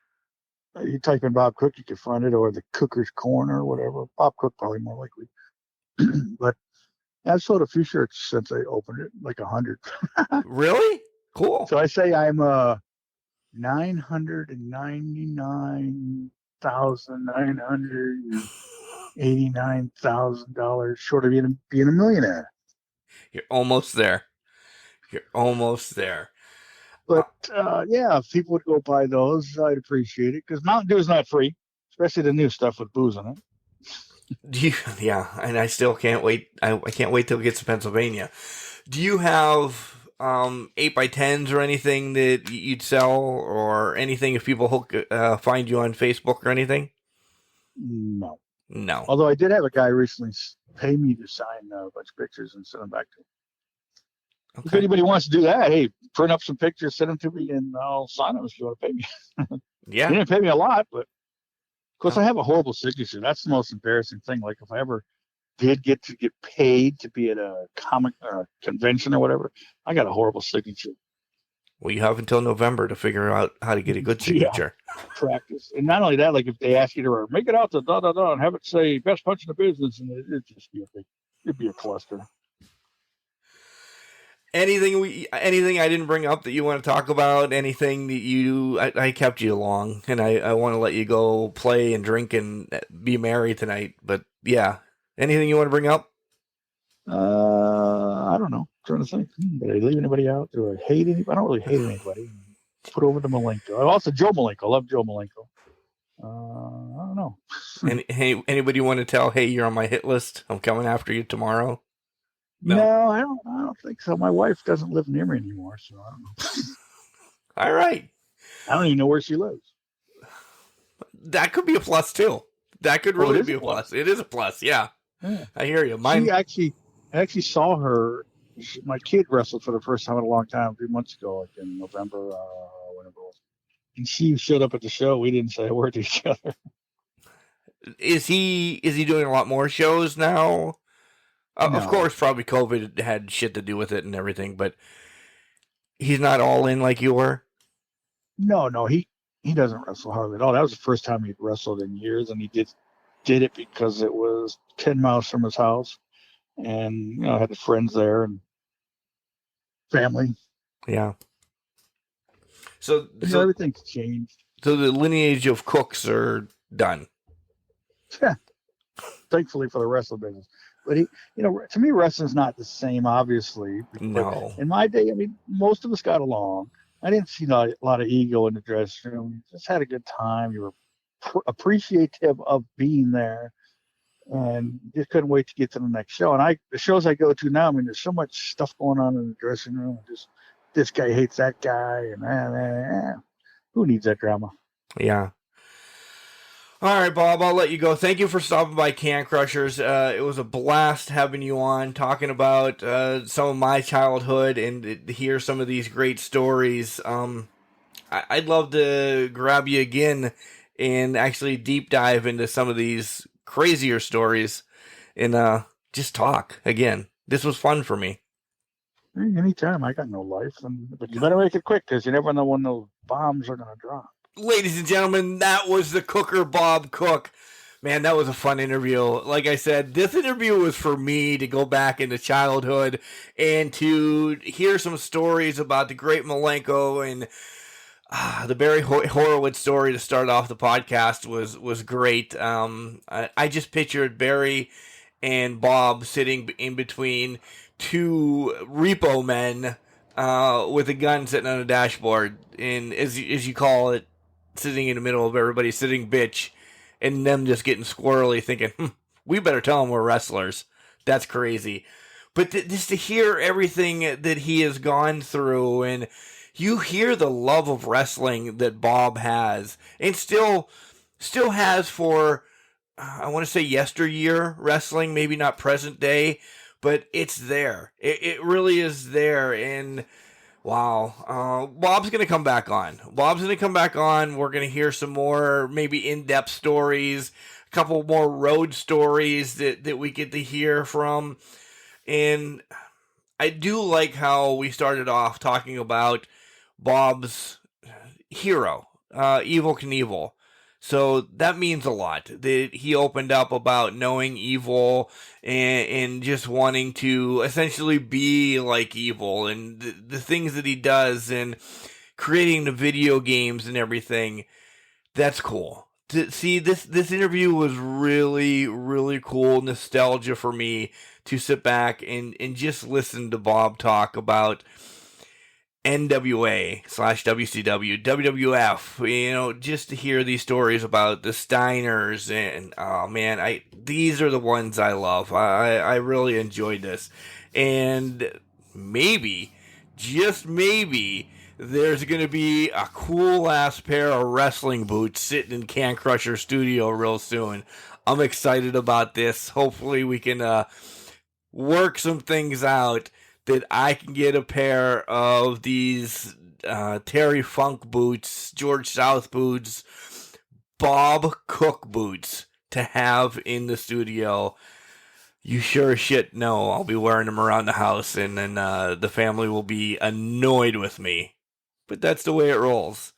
D: you type in Bob Cook, you can find it, or the Cooker's Corner, or whatever. Bob Cook probably more likely. But I've sold a few shirts since I opened it, like 100.
B: Really? Cool.
D: So I say I'm $999,989 short of being a millionaire.
B: You're almost there. You're almost there.
D: But yeah, if people would go buy those, I'd appreciate it, because Mountain Dew is not free, especially the new stuff with booze in it.
B: Yeah, and I still can't wait. I can't wait till it gets to Pennsylvania. Do you have 8x10s or anything that you'd sell, or anything if people find you on Facebook or anything?
D: No.
B: No.
D: Although I did have a guy recently pay me to sign a bunch of pictures and send them back to him.
B: Okay.
D: If anybody wants to do that, hey, print up some pictures, send them to me, and I'll sign them if you want to pay me.
B: Yeah.
D: He didn't pay me a lot, but of course I have a horrible signature. That's the most embarrassing thing. Like if I ever did get paid to be at a comic or a convention or whatever, I got a horrible signature.
B: Well, you have until November to figure out how to get a good signature.
D: Yeah, practice. And not only that, like if they ask you to make it out to da-da-da and have it say best punch in the business, and it'd just be it'd be a cluster.
B: Anything I didn't bring up that you want to talk about? Anything that I kept you long, and I want to let you go play and drink and be merry tonight. But yeah, anything you want to bring up?
D: I don't know. I'm trying to think. Did I leave anybody out? Do I hate anybody? I don't really hate anybody. Put over to Malenko. Also, Joe Malenko. I love Joe Malenko. I don't know.
B: Anybody want to tell? Hey, you're on my hit list. I'm coming after you tomorrow.
D: No, I don't think so. My wife doesn't live near me anymore, so I don't know.
B: All right.
D: I don't even know where she lives.
B: That could be a plus too. That could really be a plus. It is a plus. Yeah. I hear you. I
D: actually saw her. My kid wrestled for the first time in a long time, 3 months ago, like in November, whenever it was. And she showed up at the show. We didn't say a word to each other.
B: Is he doing a lot more shows now? No. Of course, probably COVID had shit to do with it and everything, but he's not all in like you were?
D: No, he doesn't wrestle hardly at all. That was the first time he'd wrestled in years, and he did it because it was 10 miles from his house, and had the friends there and family.
B: Yeah. So
D: everything's changed.
B: So the lineage of Cooks are done.
D: Yeah. Thankfully for the wrestling business. But to me, wrestling's not the same, obviously.
B: No.
D: In my day, I mean, most of us got along. I didn't see a lot of ego in the dressing room. You just had a good time. You were appreciative of being there, and just couldn't wait to get to the next show. And the shows I go to now, I mean, there's so much stuff going on in the dressing room. Just this guy hates that guy, and who needs that drama?
B: Yeah. All right, Bob, I'll let you go. Thank you for stopping by Can Crushers. It was a blast having you on, talking about some of my childhood and to hear some of these great stories. I'd love to grab you again and actually deep dive into some of these crazier stories and just talk again. This was fun for me.
D: Anytime. I got no life, but you better make it quick, because you never know when those bombs are going to drop.
B: Ladies and gentlemen, that was the Cooker, Bob Cook. Man, that was a fun interview. Like I said, this interview was for me to go back into childhood and to hear some stories about the great Malenko, and the Barry Horowitz story to start off the podcast was great. I just pictured Barry and Bob sitting in between two repo men with a gun sitting on a dashboard, and as you call it, sitting in the middle of everybody sitting bitch, and them just getting squirrely thinking, we better tell them we're wrestlers. That's crazy. But just to hear everything that he has gone through, and you hear the love of wrestling that Bob has, and still has for, I want to say yesteryear wrestling, maybe not present day, but it's there. It really is there. And Wow. Bob's going to come back on. We're going to hear some more maybe in-depth stories, a couple more road stories that we get to hear from. And I do like how we started off talking about Bob's hero, Evel Knievel. So that means a lot that he opened up about knowing evil and just wanting to essentially be like evil and the things that he does and creating the video games and everything. That's cool. To see this interview was really, really cool nostalgia for me to sit back and just listen to Bob talk about NWA/WCW, WWF, just to hear these stories about the Steiners and, oh man, these are the ones I love. I really enjoyed this. And maybe, just maybe, there's going to be a cool ass pair of wrestling boots sitting in Can Crusher Studio real soon. I'm excited about this. Hopefully we can work some things out that I can get a pair of these Terry Funk boots, George South boots, Bob Cook boots to have in the studio. You sure as shit know I'll be wearing them around the house, and then the family will be annoyed with me. But that's the way it rolls.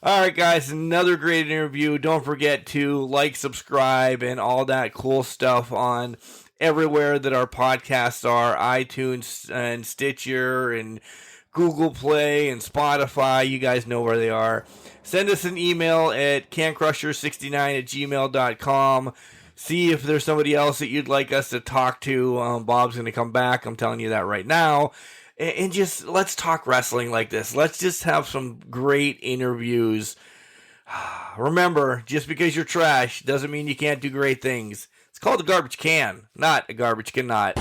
B: Alright guys, another great interview. Don't forget to like, subscribe, and all that cool stuff on everywhere that our podcasts are, iTunes and Stitcher and Google Play and Spotify. You guys know where they are. Send us an email at cancrusher69@gmail.com. See if there's somebody else that you'd like us to talk to. Bob's going to come back. I'm telling you that right now. And just let's talk wrestling like this. Let's just have some great interviews. Remember, just because you're trash doesn't mean you can't do great things. It's called a garbage can, not a garbage cannot.